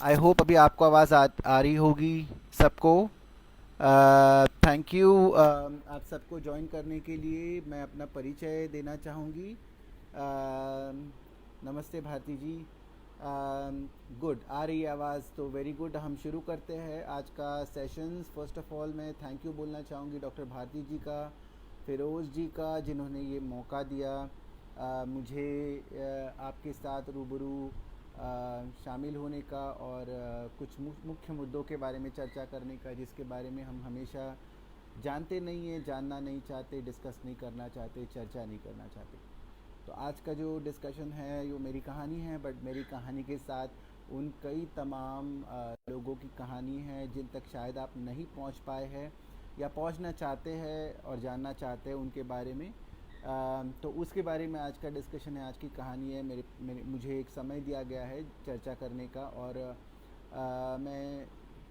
I hope अभी आपको आवाज़ आ रही होगी सबको। थैंक यू आप सबको ज्वाइन करने के लिए। मैं अपना परिचय देना चाहूँगी। नमस्ते भारती जी। गुड, आ रही है आवाज़ तो वेरी गुड। हम शुरू करते हैं आज का सेशंस। फर्स्ट ऑफ ऑल मैं थैंक यू बोलना चाहूँगी डॉक्टर भारती जी का, फ़िरोज़ जी का, जिन्होंने ये मौका दिया मुझे आपके साथ रूबरू शामिल होने का और कुछ मुख्य मुद्दों के बारे में चर्चा करने का, जिसके बारे में हम हमेशा जानते नहीं हैं, जानना नहीं चाहते, डिस्कस नहीं करना चाहते, चर्चा नहीं करना चाहते। तो आज का जो डिस्कशन है वो मेरी कहानी है, बट मेरी कहानी के साथ उन कई तमाम लोगों की कहानी है जिन तक शायद आप नहीं पहुंच पाए हैं या पहुंचना चाहते हैं और जानना चाहते हैं उनके बारे में। तो उसके बारे में आज का डिस्कशन है, आज की कहानी है। मुझे एक समय दिया गया है चर्चा करने का, और मैं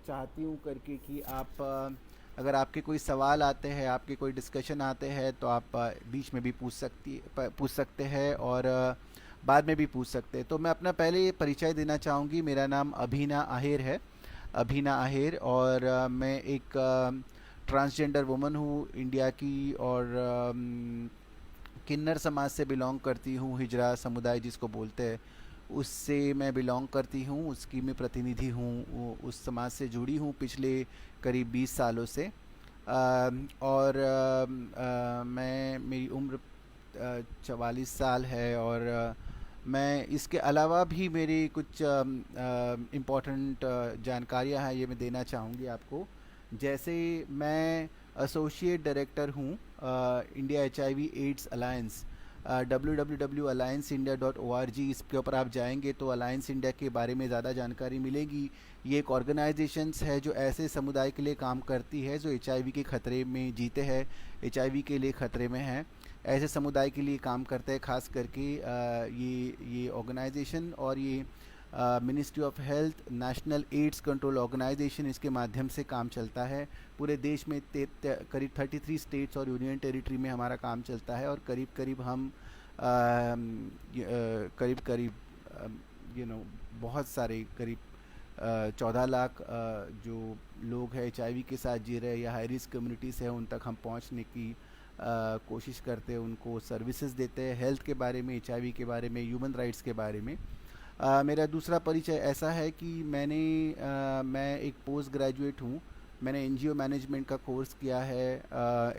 चाहती हूँ करके कि आप अगर आपके कोई सवाल आते हैं, आपके कोई डिस्कशन आते हैं, तो आप बीच में भी पूछ सकते हैं, और बाद में भी पूछ सकते हैं। तो मैं अपना पहले परिचय देना चाहूँगी। मेरा नाम अभीना आहेर है, अभीना आहेर, और मैं एक ट्रांसजेंडर वुमन हूँ इंडिया की, और किन्नर समाज से बिलोंग करती हूँ। हिजरा समुदाय जिसको बोलते हैं, उससे मैं बिलोंग करती हूँ, उसकी मैं प्रतिनिधि हूँ। उस समाज से जुड़ी हूँ पिछले करीब 20 सालों से। और मैं मेरी उम्र 44 साल है, और मैं इसके अलावा भी मेरी कुछ इम्पोर्टेंट जानकारियाँ हैं, ये मैं देना चाहूँगी आपको। जैसे मैं एसोसिएट डायरेक्टर हूँ India HIV AIDS alliance, www.allianceindia.org। इसके ऊपर आप जाएंगे तो अलायंस इंडिया के बारे में ज़्यादा जानकारी मिलेगी। ये एक ऑर्गेनाइजेशंस है जो ऐसे समुदाय के लिए काम करती है जो HIV के ख़तरे में जीते हैं, HIV के लिए ख़तरे में हैं, ऐसे समुदाय के लिए काम करते हैं। खास करके ये ऑर्गेनाइजेशन, और ये ministry of health, national AIDS control organisation, इसके माध्यम से काम चलता है। पूरे देश में करीब 33 स्टेट्स और यूनियन टेरिटरी में हमारा काम चलता है, और करीब करीब हम करीब करीब बहुत सारे करीब 14 लाख जो लोग हैं HIV के साथ जी रहे या हाई रिस्क कम्युनिटीज़ है, उन तक हम पहुंचने की कोशिश करते हैं, उनको सर्विसेज देते हैं हेल्थ के बारे में, HIV के बारे में, ह्यूमन राइट्स के बारे में। मेरा दूसरा परिचय ऐसा है कि मैं एक पोस्ट ग्रेजुएट हूँ। मैंने NGO मैनेजमेंट का कोर्स किया है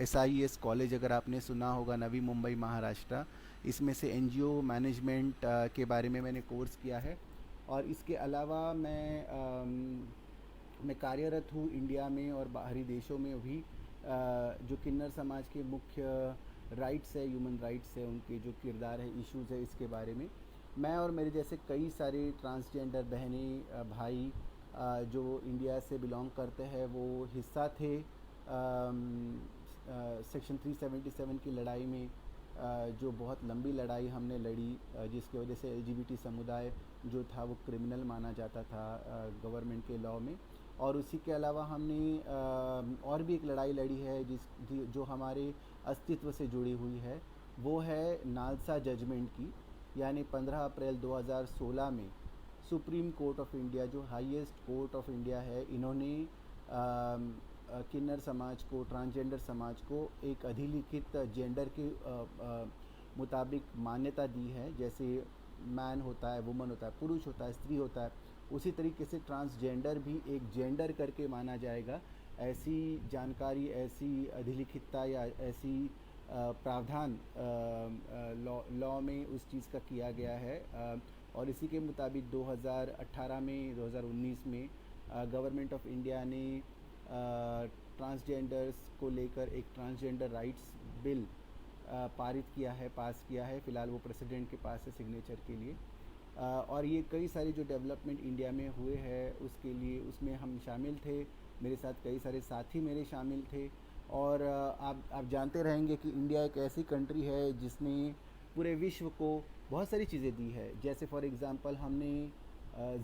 SIES कॉलेज, अगर आपने सुना होगा, नवी मुंबई महाराष्ट्र। इसमें से NGO मैनेजमेंट के बारे में मैंने कोर्स किया है। और इसके अलावा मैं कार्यरत हूँ इंडिया में और बाहरी देशों में भी। जो किन्नर समाज के मुख्य राइट्स है, ह्यूमन राइट्स है, उनके जो किरदार है, इश्यूज़ है, इसके बारे में मैं और मेरे जैसे कई सारे ट्रांसजेंडर बहनें भाई जो इंडिया से बिलोंग करते हैं, वो हिस्सा थे सेक्शन 377 की लड़ाई में। जो बहुत लंबी लड़ाई हमने लड़ी, जिसकी वजह से LGBT समुदाय जो था वो क्रिमिनल माना जाता था गवर्नमेंट के लॉ में। और उसी के अलावा हमने और भी एक लड़ाई लड़ी है जो हमारे अस्तित्व से जुड़ी हुई है। वो है नालसा जजमेंट की, यानी 15 अप्रैल 2016 में सुप्रीम कोर्ट ऑफ इंडिया, जो हाईएस्ट कोर्ट ऑफ इंडिया है, इन्होंने किन्नर समाज को, ट्रांसजेंडर समाज को एक अधिलिखित जेंडर के मुताबिक मान्यता दी है। जैसे मैन होता है, वुमन होता है, पुरुष होता है, स्त्री होता है, उसी तरीके से ट्रांसजेंडर भी एक जेंडर करके माना जाएगा। ऐसी जानकारी, ऐसी अधिलिखितता या ऐसी प्रावधान लॉ में उस चीज़ का किया गया है। और इसी के मुताबिक 2018 में, 2019 में गवर्नमेंट ऑफ इंडिया ने ट्रांसजेंडर्स को लेकर एक ट्रांसजेंडर राइट्स बिल पारित किया है, पास किया है। फ़िलहाल वो प्रेसिडेंट के पास है सिग्नेचर के लिए। और ये कई सारी जो डेवलपमेंट इंडिया में हुए हैं उसके लिए, उसमें हम शामिल थे, मेरे साथ कई सारे साथी मेरे शामिल थे। और आप जानते रहेंगे कि इंडिया एक ऐसी कंट्री है जिसने पूरे विश्व को बहुत सारी चीज़ें दी है। जैसे फॉर एग्ज़ाम्पल हमने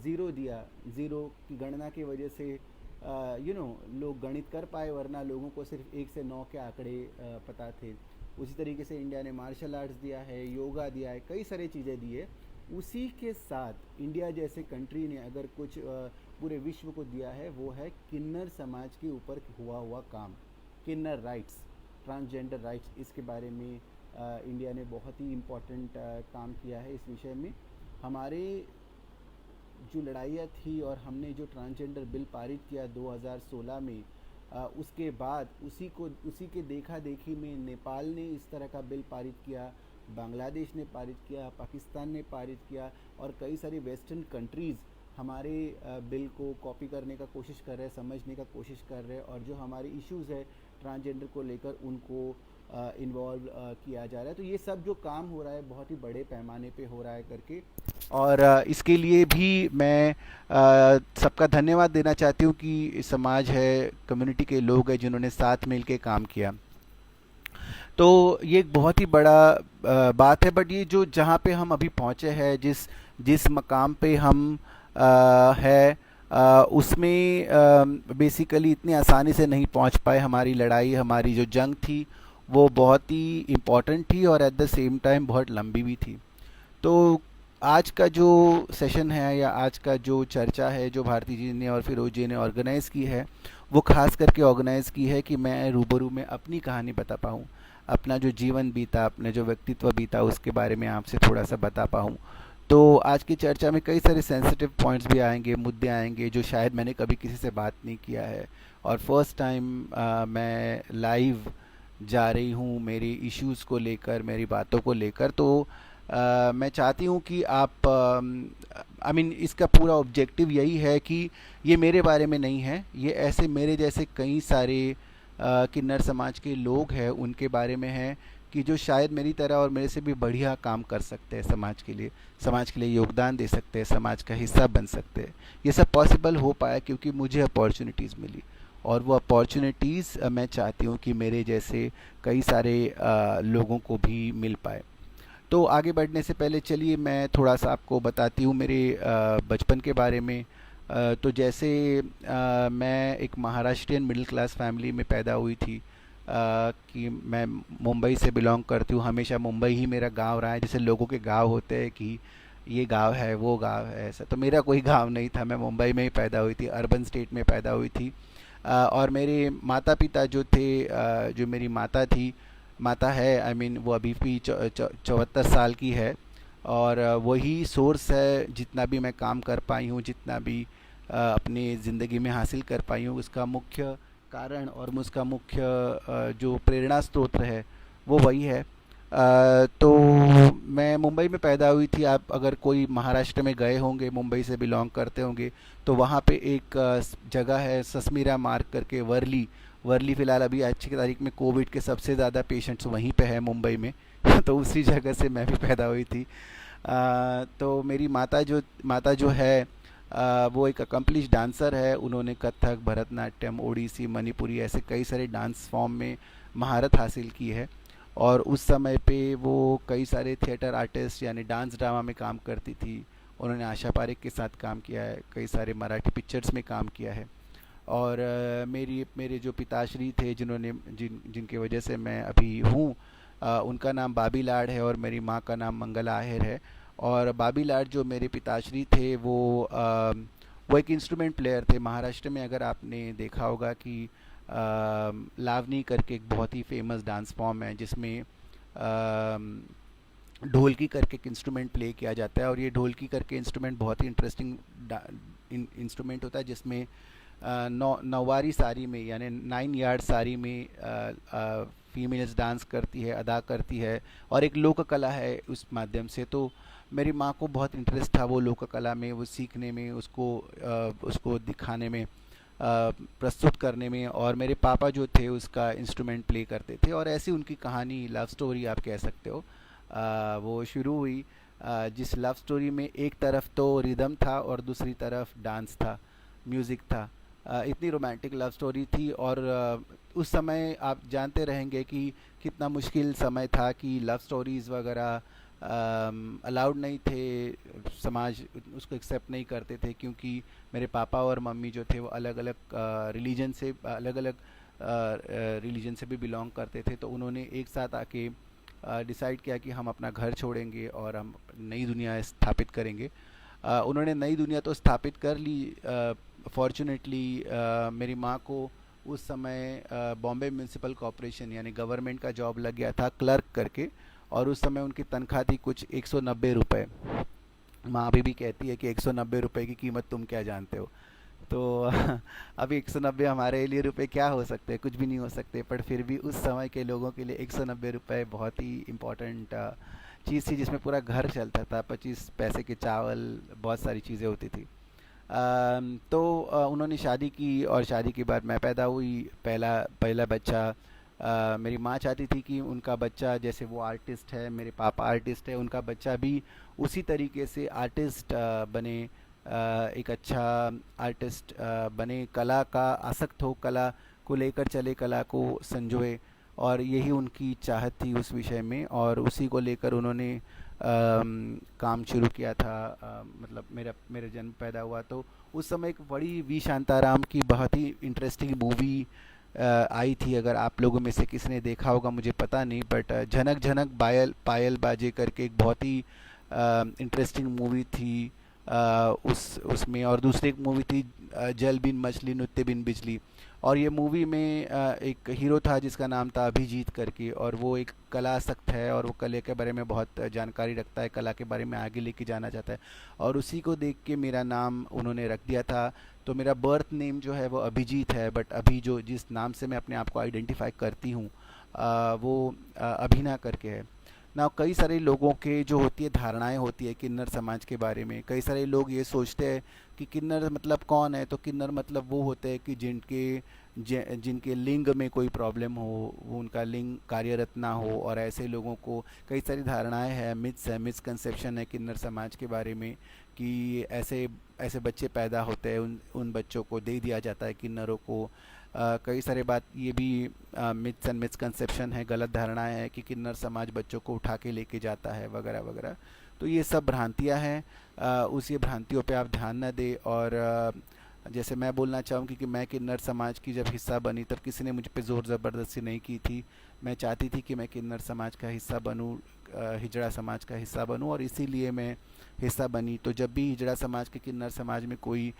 ज़ीरो दिया, ज़ीरो की गणना की वजह से लोग गणित कर पाए, वरना लोगों को सिर्फ 1 से 9 के आंकड़े पता थे। उसी तरीके से इंडिया ने मार्शल आर्ट्स दिया है, योगा दिया है, कई सारी चीज़ें दी है। उसी के साथ इंडिया जैसे कंट्री ने अगर कुछ पूरे विश्व को दिया है, वो है किन्नर समाज के ऊपर हुआ काम। किन्नर राइट्स, ट्रांसजेंडर राइट्स, इसके बारे में इंडिया ने बहुत ही इम्पोर्टेंट काम किया है इस विषय में। हमारे जो लड़ाइयाँ थी और हमने जो ट्रांसजेंडर बिल पारित किया 2016 में, उसके बाद उसी के देखा देखी में नेपाल ने इस तरह का बिल पारित किया, बांग्लादेश ने पारित किया, पाकिस्तान ने पारित किया, और कई सारी वेस्टर्न कंट्रीज़ हमारे बिल को कॉपी करने का कोशिश कर रहे हैं, समझने का कोशिश कर रहे हैं, और जो हमारे इश्यूज़ है ट्रांसजेंडर को लेकर उनको इन्वॉल्व किया जा रहा है। तो ये सब जो काम हो रहा है बहुत ही बड़े पैमाने पे हो रहा है करके, और इसके लिए भी मैं सबका धन्यवाद देना चाहती हूँ कि समाज है, कम्युनिटी के लोग हैं जिन्होंने साथ मिल के काम किया। तो ये एक बहुत ही बड़ा बात है। बट ये जो जहाँ पे हम अभी पहुँचे हैं, जिस जिस मकाम पे हम है, उसमें बेसिकली इतनी आसानी से नहीं पहुँच पाए। हमारी लड़ाई, हमारी जो जंग थी वो बहुत ही इम्पोर्टेंट थी और एट द सेम टाइम बहुत लंबी भी थी। तो आज का जो सेशन है या आज का जो चर्चा है जो भारती जी ने और फिरोज जी ने ऑर्गेनाइज़ की है, वो खास करके ऑर्गेनाइज़ की है कि मैं रूबरू में अपनी कहानी बता पाऊँ, अपना जो जीवन बीता, अपने जो व्यक्तित्व बीता, उसके बारे में आपसे थोड़ा सा बता पाऊँ। तो आज की चर्चा में कई सारे सेंसिटिव पॉइंट्स भी आएंगे, मुद्दे आएंगे जो शायद मैंने कभी किसी से बात नहीं किया है, और फर्स्ट टाइम मैं लाइव जा रही हूँ मेरी इश्यूज़ को लेकर, मेरी बातों को लेकर। तो मैं चाहती हूँ कि आप इसका पूरा ऑब्जेक्टिव यही है कि ये मेरे बारे में नहीं है, ये ऐसे मेरे जैसे कई सारे किन्नर समाज के लोग हैं उनके बारे में है, कि जो शायद मेरी तरह और मेरे से भी बढ़िया काम कर सकते हैं समाज के लिए योगदान दे सकते हैं, समाज का हिस्सा बन सकते हैं। ये सब पॉसिबल हो पाया क्योंकि मुझे अपॉर्चुनिटीज़ मिली, और वो अपॉर्चुनिटीज़ मैं चाहती हूँ कि मेरे जैसे कई सारे लोगों को भी मिल पाए। तो आगे बढ़ने से पहले चलिए मैं थोड़ा सा आपको बताती हूँ मेरे बचपन के बारे में। तो जैसे मैं एक महाराष्ट्रियन मिडिल क्लास फैमिली में पैदा हुई थी, कि मैं मुंबई से बिलोंग करती हूँ। हमेशा मुंबई ही मेरा गांव रहा है। जैसे लोगों के गांव होते हैं कि ये गांव है, वो गांव है, ऐसा तो मेरा कोई गांव नहीं था। मैं मुंबई में ही पैदा हुई थी, अर्बन स्टेट में पैदा हुई थी। और मेरे माता पिता जो थे, जो मेरी माता थी, माता है, वो अभी भी 74 साल की है, और वही सोर्स है। जितना भी मैं काम कर पाई हूँ, जितना भी अपनी ज़िंदगी में हासिल कर पाई हूँ, उसका मुख्य कारण और उसका मुख्य जो प्रेरणा स्रोत है वो वही है। तो मैं मुंबई में पैदा हुई थी। आप अगर कोई महाराष्ट्र में गए होंगे, मुंबई से बिलोंग करते होंगे, तो वहाँ पे एक जगह है ससमीरा मार्ग करके, वर्ली। वर्ली फ़िलहाल अभी आज की तारीख में कोविड के सबसे ज़्यादा पेशेंट्स वहीं पे है मुंबई में। तो उसी जगह से मैं भी पैदा हुई थी। तो मेरी माता जो है, वो एक अकम्पलिश डांसर है। उन्होंने कथक, भरतनाट्यम, ओडिसी, मणिपुरी ऐसे कई सारे डांस फॉर्म में महारत हासिल की है, और उस समय पे वो कई सारे थिएटर आर्टिस्ट यानी डांस ड्रामा में काम करती थी। उन्होंने आशा पारेख के साथ काम किया है, कई सारे मराठी पिक्चर्स में काम किया है। और मेरे जो पिताश्री थे, जिनके वजह से मैं अभी हूँ, उनका नाम बाबी लाड है और मेरी माँ का नाम मंगला आहेर है। और बाबी लाड जो मेरे पिताश्री थे, वो एक इंस्ट्रूमेंट प्लेयर थे। महाराष्ट्र में अगर आपने देखा होगा कि लावनी करके एक बहुत ही फेमस डांस फॉर्म है, जिसमें ढोलकी करके एक इंस्ट्रूमेंट प्ले किया जाता है। और ये ढोलकी करके इंस्ट्रूमेंट बहुत ही इंटरेस्टिंग इंस्ट्रूमेंट होता है, जिसमें नौवारी साड़ी में यानी 9 यार्ड साड़ी में फीमेल्स डांस करती है, अदा करती है, और एक लोक कला है उस माध्यम से। तो मेरी माँ को बहुत इंटरेस्ट था वो लोक कला में, वो सीखने में, उसको दिखाने में, प्रस्तुत करने में। और मेरे पापा जो थे उसका इंस्ट्रूमेंट प्ले करते थे, और ऐसी उनकी कहानी, लव स्टोरी आप कह सकते हो, वो शुरू हुई। जिस लव स्टोरी में एक तरफ तो रिदम था और दूसरी तरफ डांस था, म्यूज़िक था। इतनी रोमांटिक लव स्टोरी थी। और उस समय आप जानते रहेंगे कि कितना मुश्किल समय था, कि लव स्टोरीज़ वगैरह अलाउड नहीं थे, समाज उसको एक्सेप्ट नहीं करते थे, क्योंकि मेरे पापा और मम्मी जो थे वो अलग अलग रिलीजन से भी बिलोंग करते थे। तो उन्होंने एक साथ आके डिसाइड किया कि हम अपना घर छोड़ेंगे और हम नई दुनिया स्थापित करेंगे। उन्होंने नई दुनिया तो स्थापित कर ली। फॉर्चुनेटली मेरी माँ को उस समय बॉम्बे म्यूनिसिपल कॉरपोरेशन यानी गवर्नमेंट का जॉब लग गया था क्लर्क करके, और उस समय उनकी तनख्वाह थी कुछ 190 रुपये। माँ अभी भी कहती है कि 190 रुपये की कीमत तुम क्या जानते हो। तो अभी 190 हमारे लिए रुपए क्या हो सकते हैं, कुछ भी नहीं हो सकते, पर फिर भी उस समय के लोगों के लिए 190 रुपये बहुत ही इम्पोर्टेंट चीज़ थी, जिसमें पूरा घर चलता था। 25 पैसे के चावल, बहुत सारी चीज़ें होती थी। तो उन्होंने शादी की और शादी के बाद मैं पैदा हुई, पहला पहला बच्चा। मेरी माँ चाहती थी कि उनका बच्चा, जैसे वो आर्टिस्ट है, मेरे पापा आर्टिस्ट है, उनका बच्चा भी उसी तरीके से आर्टिस्ट बने, एक अच्छा आर्टिस्ट बने, कला का आसक्त हो, कला को लेकर चले, कला को संजोए। और यही उनकी चाहत थी उस विषय में, और उसी को लेकर उन्होंने काम शुरू किया था। मतलब मेरा जन्म पैदा हुआ तो उस समय एक बड़ी वी शांताराम की बहुत ही इंटरेस्टिंग मूवी आई थी। अगर आप लोगों में से किसी ने देखा होगा मुझे पता नहीं, बट झनक झनक पायल बाजे करके एक बहुत ही इंटरेस्टिंग मूवी थी। उसमें और दूसरी एक मूवी थी जल बिन मछली नुत्ते बिन बिजली। और ये मूवी में एक हीरो था जिसका नाम था अभिजीत करके, और वो एक कला आसक्त है और वो कला के बारे में बहुत जानकारी रखता है, कला के बारे में आगे लेके जाना चाहता है। और उसी को देख के मेरा नाम उन्होंने रख दिया था। तो मेरा बर्थ नेम जो है वो अभिजीत है, बट अभी जो जिस नाम से मैं अपने आप को आइडेंटिफाई करती हूँ वो अभिना करके है ना। कई सारे लोगों के जो होती है धारणाएं होती है किन्नर समाज के बारे में। कई सारे लोग ये सोचते हैं कि किन्नर मतलब कौन है, तो किन्नर मतलब वो होते हैं कि जिनके लिंग में कोई प्रॉब्लम हो, वो उनका लिंग कार्यरत ना हो, और ऐसे लोगों को कई सारी धारणाएं हैं, मिथ्स है, मिसकंसेप्शन है किन्नर समाज के बारे में, कि ऐसे ऐसे बच्चे पैदा होते हैं, उन बच्चों को दे दिया जाता है किन्नरों को। कई सारे बात ये भी मिथ्स एंड मिसकंसेप्शन है, गलत धारणाएं हैं कि किन्नर समाज बच्चों को उठा के लेके जाता है वगैरह वगैरह। तो ये सब भ्रांतियां हैं। उस ये भ्रांतियों पे आप ध्यान न दें। और जैसे मैं बोलना चाहूँगी कि मैं किन्नर समाज की जब हिस्सा बनी तब किसी ने मुझ पे ज़ोर ज़बरदस्ती नहीं की थी। मैं चाहती थी कि मैं किन्नर समाज का हिस्सा बनूँ, हिजड़ा समाज का हिस्सा बनूँ, और इसीलिए मैं हिस्सा बनी। तो जब भी हिजड़ा समाज के किन्नर समाज में कोई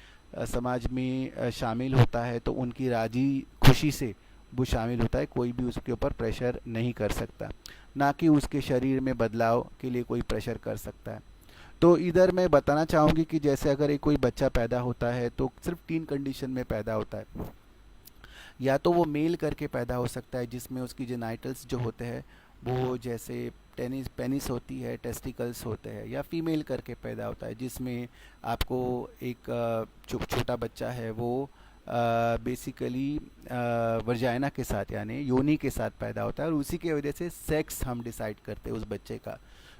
समाज में शामिल होता है तो उनकी राजी खुशी से वो शामिल होता है, कोई भी उसके ऊपर प्रेशर नहीं कर सकता, ना कि उसके शरीर में बदलाव के लिए कोई प्रेशर कर सकता है। तो इधर मैं बताना चाहूँगी कि जैसे अगर एक कोई बच्चा पैदा होता है तो सिर्फ 3 कंडीशन में पैदा होता है। या तो वो मेल करके पैदा हो सकता है, जिसमें उसकी जेनाइटल्स जो होते हैं वो जैसे टेनिस पेनिस होती है, टेस्टिकल्स होते हैं, या फीमेल करके पैदा होता है जिसमें आपको एक छोटा बच्चा है वो बेसिकली वर्जाइना के साथ यानी योनि के साथ पैदा होता है, और उसी की वजह से सेक्स हम डिसाइड करते हैं उस बच्चे का।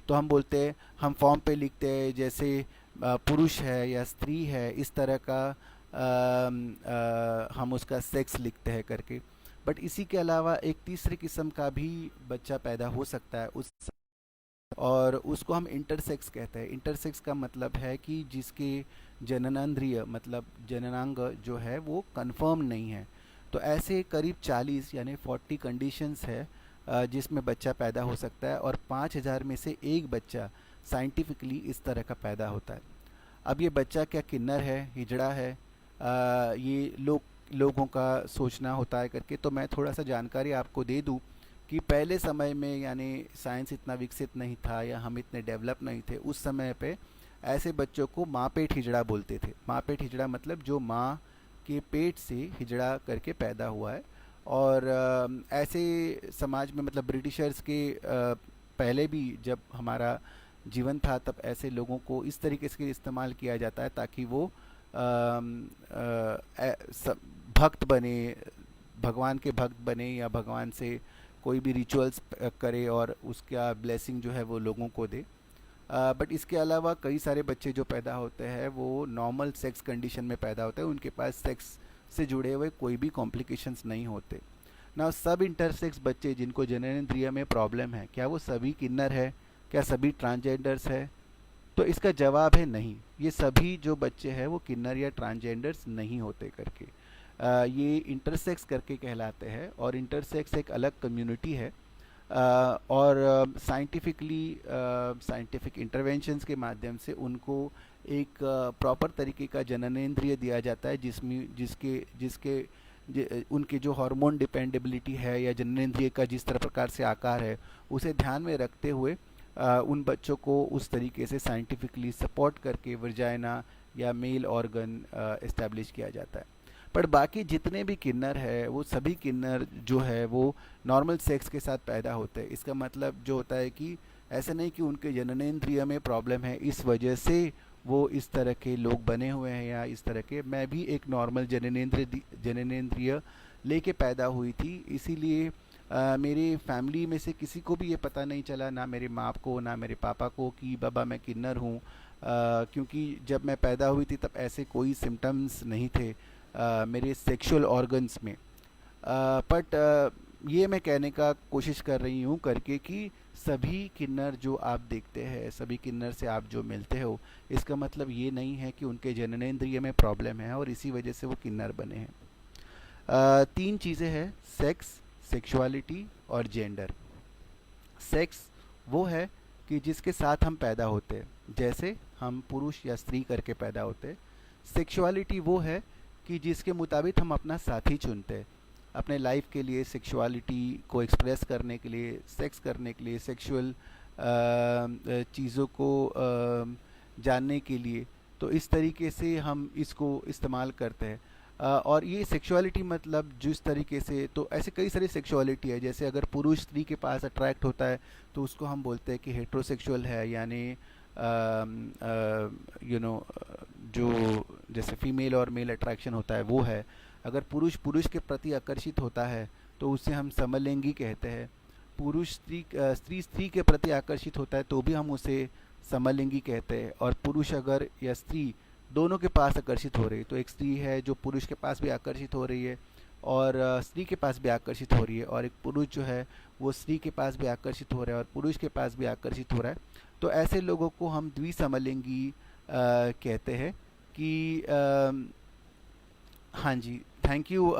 तो हम बोलते हैं, हम फॉर्म पे लिखते हैं जैसे पुरुष है या स्त्री है, इस तरह का हम उसका सेक्स लिखते हैं करके। बट इसी के अलावा एक तीसरी किस्म का भी बच्चा पैदा हो सकता है और उसको हम इंटरसेक्स कहते हैं। इंटरसेक्स का मतलब है कि जिसके जननेंद्रिय मतलब जननांग जो है वो कंफर्म नहीं है। तो ऐसे करीब 40 यानी 40 कंडीशंस है जिसमें बच्चा पैदा हो सकता है, और 5000 में से एक बच्चा साइंटिफिकली इस तरह का पैदा होता है। अब ये बच्चा क्या किन्नर है, हिजड़ा है, ये लोगों का सोचना होता है करके। तो मैं थोड़ा सा जानकारी आपको दे दूं कि पहले समय में यानी साइंस इतना विकसित नहीं था या हम इतने डेवलप नहीं थे, उस समय पे ऐसे बच्चों को माँ पेट हिजड़ा बोलते थे। माँ पेट हिजड़ा मतलब जो माँ के पेट से हिजड़ा करके पैदा हुआ है। और ऐसे समाज में मतलब ब्रिटिशर्स के पहले भी जब हमारा जीवन था तब ऐसे लोगों को इस तरीके से इस्तेमाल किया जाता है ताकि वो भक्त बने, भगवान के भक्त बने, या भगवान से कोई भी रिचुअल्स करे और उसका ब्लेसिंग जो है वो लोगों को दे। बट इसके अलावा कई सारे बच्चे जो पैदा होते हैं वो नॉर्मल सेक्स कंडीशन में पैदा होते हैं, उनके पास सेक्स से जुड़े हुए कोई भी कॉम्प्लिकेशंस नहीं होते ना। सब इंटरसेक्स बच्चे जिनको जननेंद्रिय में प्रॉब्लम है, क्या वो सभी किन्नर है, क्या सभी ट्रांसजेंडर्स है? तो इसका जवाब है नहीं, ये सभी जो बच्चे हैं वो किन्नर या ट्रांसजेंडर्स नहीं होते करके। ये इंटरसेक्स करके कहलाते हैं, और इंटरसेक्स एक अलग कम्युनिटी है और साइंटिफिक इंटरवेंशंस के माध्यम से उनको एक प्रॉपर तरीके का जननेंद्रिय दिया जाता है जिसमें जिसके जिसके उनके जो हार्मोन डिपेंडेबिलिटी है या जननेंद्रिय का जिस तरह प्रकार से आकार है उसे ध्यान में रखते हुए उन बच्चों को उस तरीके से साइंटिफिकली सपोर्ट करके वर्जाइना या मेल ऑर्गन इस्टेब्लिश किया जाता है। पर बाकी जितने भी किन्नर है वो सभी किन्नर जो है वो नॉर्मल सेक्स के साथ पैदा होते हैं। इसका मतलब जो होता है कि ऐसा नहीं कि उनके जननेंद्रिय में प्रॉब्लम है इस वजह से वो इस तरह के लोग बने हुए हैं या इस तरह के। मैं भी एक नॉर्मल जननेंद्रिय लेके पैदा हुई थी, इसीलिए मेरी फैमिली में से किसी को भी ये पता नहीं चला, ना मेरे माँ को ना मेरे पापा को, कि बाबा मैं किन्नर हूँ। क्योंकि जब मैं पैदा हुई थी तब ऐसे कोई सिम्टम्स नहीं थे मेरे सेक्सुअल ऑर्गन्स में। बट ये मैं कहने का कोशिश कर रही हूँ करके कि सभी किन्नर जो आप देखते हैं, सभी किन्नर से आप जो मिलते हो, इसका मतलब ये नहीं है कि उनके जननेंद्रिय में प्रॉब्लम है और इसी वजह से वो किन्नर बने हैं। तीन चीज़ें हैं, सेक्स, सेक्सुअलिटी और जेंडर। सेक्स वो है कि जिसके साथ हम पैदा होते हैं, जैसे हम पुरुष या स्त्री करके पैदा होते हैं। सेक्सुअलिटी वो है कि जिसके मुताबिक हम अपना साथी चुनते हैं अपने लाइफ के लिए, सेक्सुअलिटी को एक्सप्रेस करने के लिए, सेक्स करने के लिए, सेक्सुअल चीज़ों को जानने के लिए। तो इस तरीके से हम इसको इस्तेमाल करते हैं। और ये सेक्सुअलिटी मतलब जिस तरीके से, तो ऐसे कई सारी सेक्सुअलिटी है। जैसे अगर पुरुष स्त्री के पास अट्रैक्ट होता है तो उसको हम बोलते हैं कि हेट्रोसेक्सुअल है, यानी जो जैसे फीमेल और मेल अट्रैक्शन होता है वो है। अगर पुरुष पुरुष के प्रति आकर्षित होता है तो उसे हम समलिंगी कहते हैं। पुरुष स्त्री स्त्री के प्रति आकर्षित होता है तो भी हम उसे समलिंगी कहते हैं। और पुरुष अगर या स्त्री दोनों के पास आकर्षित हो रही है, तो एक स्त्री है जो पुरुष के पास भी आकर्षित हो रही है और स्त्री के पास भी आकर्षित हो रही है, और एक पुरुष जो है वो स्त्री के पास भी आकर्षित हो रहा है और पुरुष के पास भी आकर्षित हो रहा है, तो ऐसे लोगों को हम द्विसमलिंगी कहते हैं। कि हाँ जी, थैंक यू।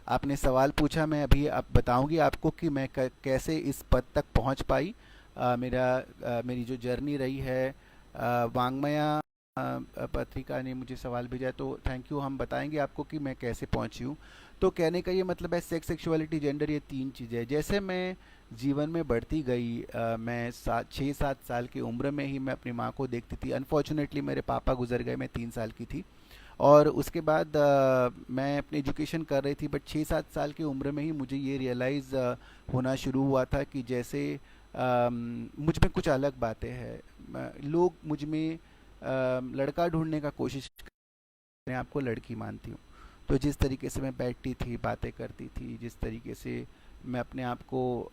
आपने सवाल पूछा, मैं अभी आप बताऊंगी आपको कि मैं कैसे इस पद तक पहुंच पाई। मेरी जो जर्नी रही है, वांग्मया पत्रिका ने मुझे सवाल भेजा है, तो थैंक यू। हम बताएंगे आपको कि मैं कैसे पहुंची हूँ। तो कहने का ये मतलब है, सेक्स, सेक्सुअलिटी, जेंडर, ये तीन चीज़ें। जैसे मैं जीवन में बढ़ती गई, मैं 6-7 साल की उम्र में ही मैं अपनी माँ को देखती थी। अनफॉर्चुनेटली मेरे पापा गुजर गए, मैं 3 साल की थी। और उसके बाद मैं अपनी एजुकेशन कर रही थी, बट 6-7 साल की उम्र में ही मुझे ये रियलाइज़ होना शुरू हुआ था कि जैसे मुझ में कुछ अलग बातें हैं। लोग मुझ में लड़का ढूंढने का कोशिश करते हैं, आपको लड़की मानती हूँ। तो जिस तरीके से मैं बैठती थी, बातें करती थी, जिस तरीके से मैं अपने आप को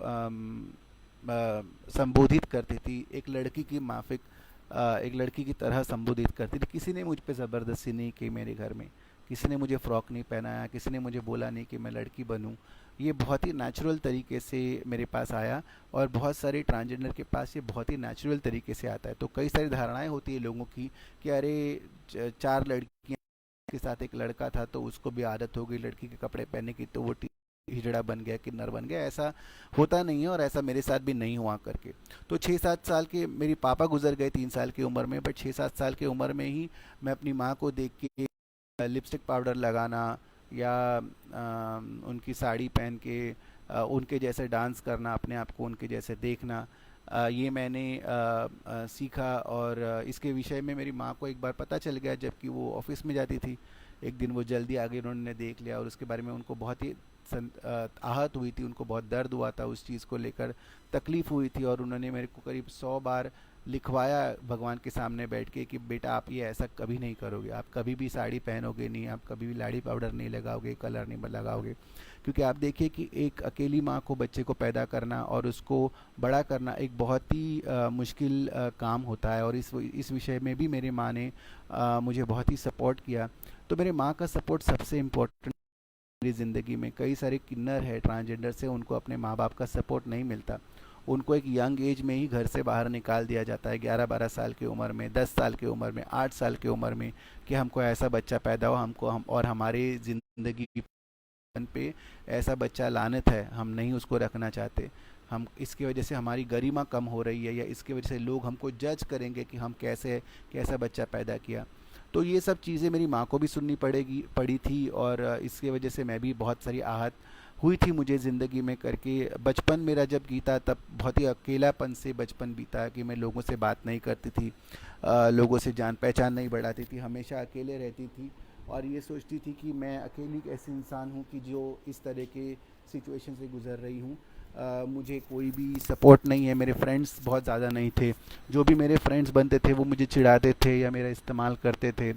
संबोधित करती थी, एक लड़की की माफिक एक लड़की की तरह संबोधित करती थी। किसी ने मुझ पे ज़बरदस्ती नहीं की मेरे घर में, किसी ने मुझे फ़्रॉक नहीं पहनाया, किसी ने मुझे बोला नहीं कि मैं लड़की बनूं। ये बहुत ही नेचुरल तरीके से मेरे पास आया, और बहुत सारे ट्रांसजेंडर के पास ये बहुत ही नेचुरल तरीके से आता है। तो कई सारी धारणाएं होती है लोगों की कि अरे 4 लड़कियां के साथ एक लड़का था तो उसको भी आदत हो गई लड़की के कपड़े पहनने की, तो वो हिजड़ा बन गया, किन्नर बन गया। ऐसा होता नहीं है और ऐसा मेरे साथ भी नहीं हुआ करके। तो 6-7 साल के, मेरे पापा गुजर गए 3 साल की उम्र में, बट 6-7 साल की उम्र में ही मैं अपनी माँ को देख के लिपस्टिक पाउडर लगाना या उनकी साड़ी पहन के उनके जैसे डांस करना, अपने आप को उनके जैसे देखना, ये मैंने सीखा। और इसके विषय में मेरी माँ को एक बार पता चल गया, जबकि वो ऑफिस में जाती थी। एक दिन वो जल्दी आगे उन्होंने देख लिया और उसके बारे में उनको बहुत ही आहत हुई थी, उनको बहुत दर्द हुआ था, उस चीज़ को लेकर तकलीफ़ हुई थी। और उन्होंने मेरे को करीब 100 बार लिखवाया भगवान के सामने बैठ के कि बेटा आप ये ऐसा कभी नहीं करोगे, आप कभी भी साड़ी पहनोगे नहीं, आप कभी भी लाड़ी पाउडर नहीं लगाओगे, कलर नहीं लगाओगे। क्योंकि आप देखिए कि एक अकेली माँ को बच्चे को पैदा करना और उसको बड़ा करना एक बहुत ही मुश्किल काम होता है। और इस विषय में भी मेरी माँ ने मुझे बहुत ही सपोर्ट किया। तो मेरे माँ का सपोर्ट सबसे इम्पोर्टेंट मेरी ज़िंदगी में। कई सारे किन्नर है ट्रांसजेंडर से, उनको अपने माँ बाप का सपोर्ट नहीं मिलता। उनको एक यंग एज में ही घर से बाहर निकाल दिया जाता है, 11-12 साल की उम्र में, 10 साल की उम्र में, 8 साल की उम्र में, कि हमको ऐसा बच्चा पैदा हो, हमको हम और हमारी ज़िंदगी पे ऐसा बच्चा लानत है, हम नहीं उसको रखना चाहते। हम इसकी वजह से हमारी गरिमा कम हो रही है, या इसकी वजह से लोग हमको जज करेंगे कि हम कैसा बच्चा पैदा किया। तो ये सब चीज़ें मेरी माँ को भी सुननी पड़ी थी, और इसकी वजह से मैं भी बहुत सारी आहत हुई थी मुझे ज़िंदगी में करके। बचपन मेरा जब बीता तब बहुत ही अकेलापन से बचपन बीता, कि मैं लोगों से बात नहीं करती थी, लोगों से जान पहचान नहीं बढ़ाती थी, हमेशा अकेले रहती थी, और ये सोचती थी कि मैं अकेली एक ऐसी इंसान हूँ कि जो इस तरह के सिचुएशन से गुज़र रही हूँ। मुझे कोई भी सपोर्ट नहीं है, मेरे फ्रेंड्स बहुत ज़्यादा नहीं थे, जो भी मेरे फ्रेंड्स बनते थे वो मुझे चिढ़ाते थे या मेरा इस्तेमाल करते थे।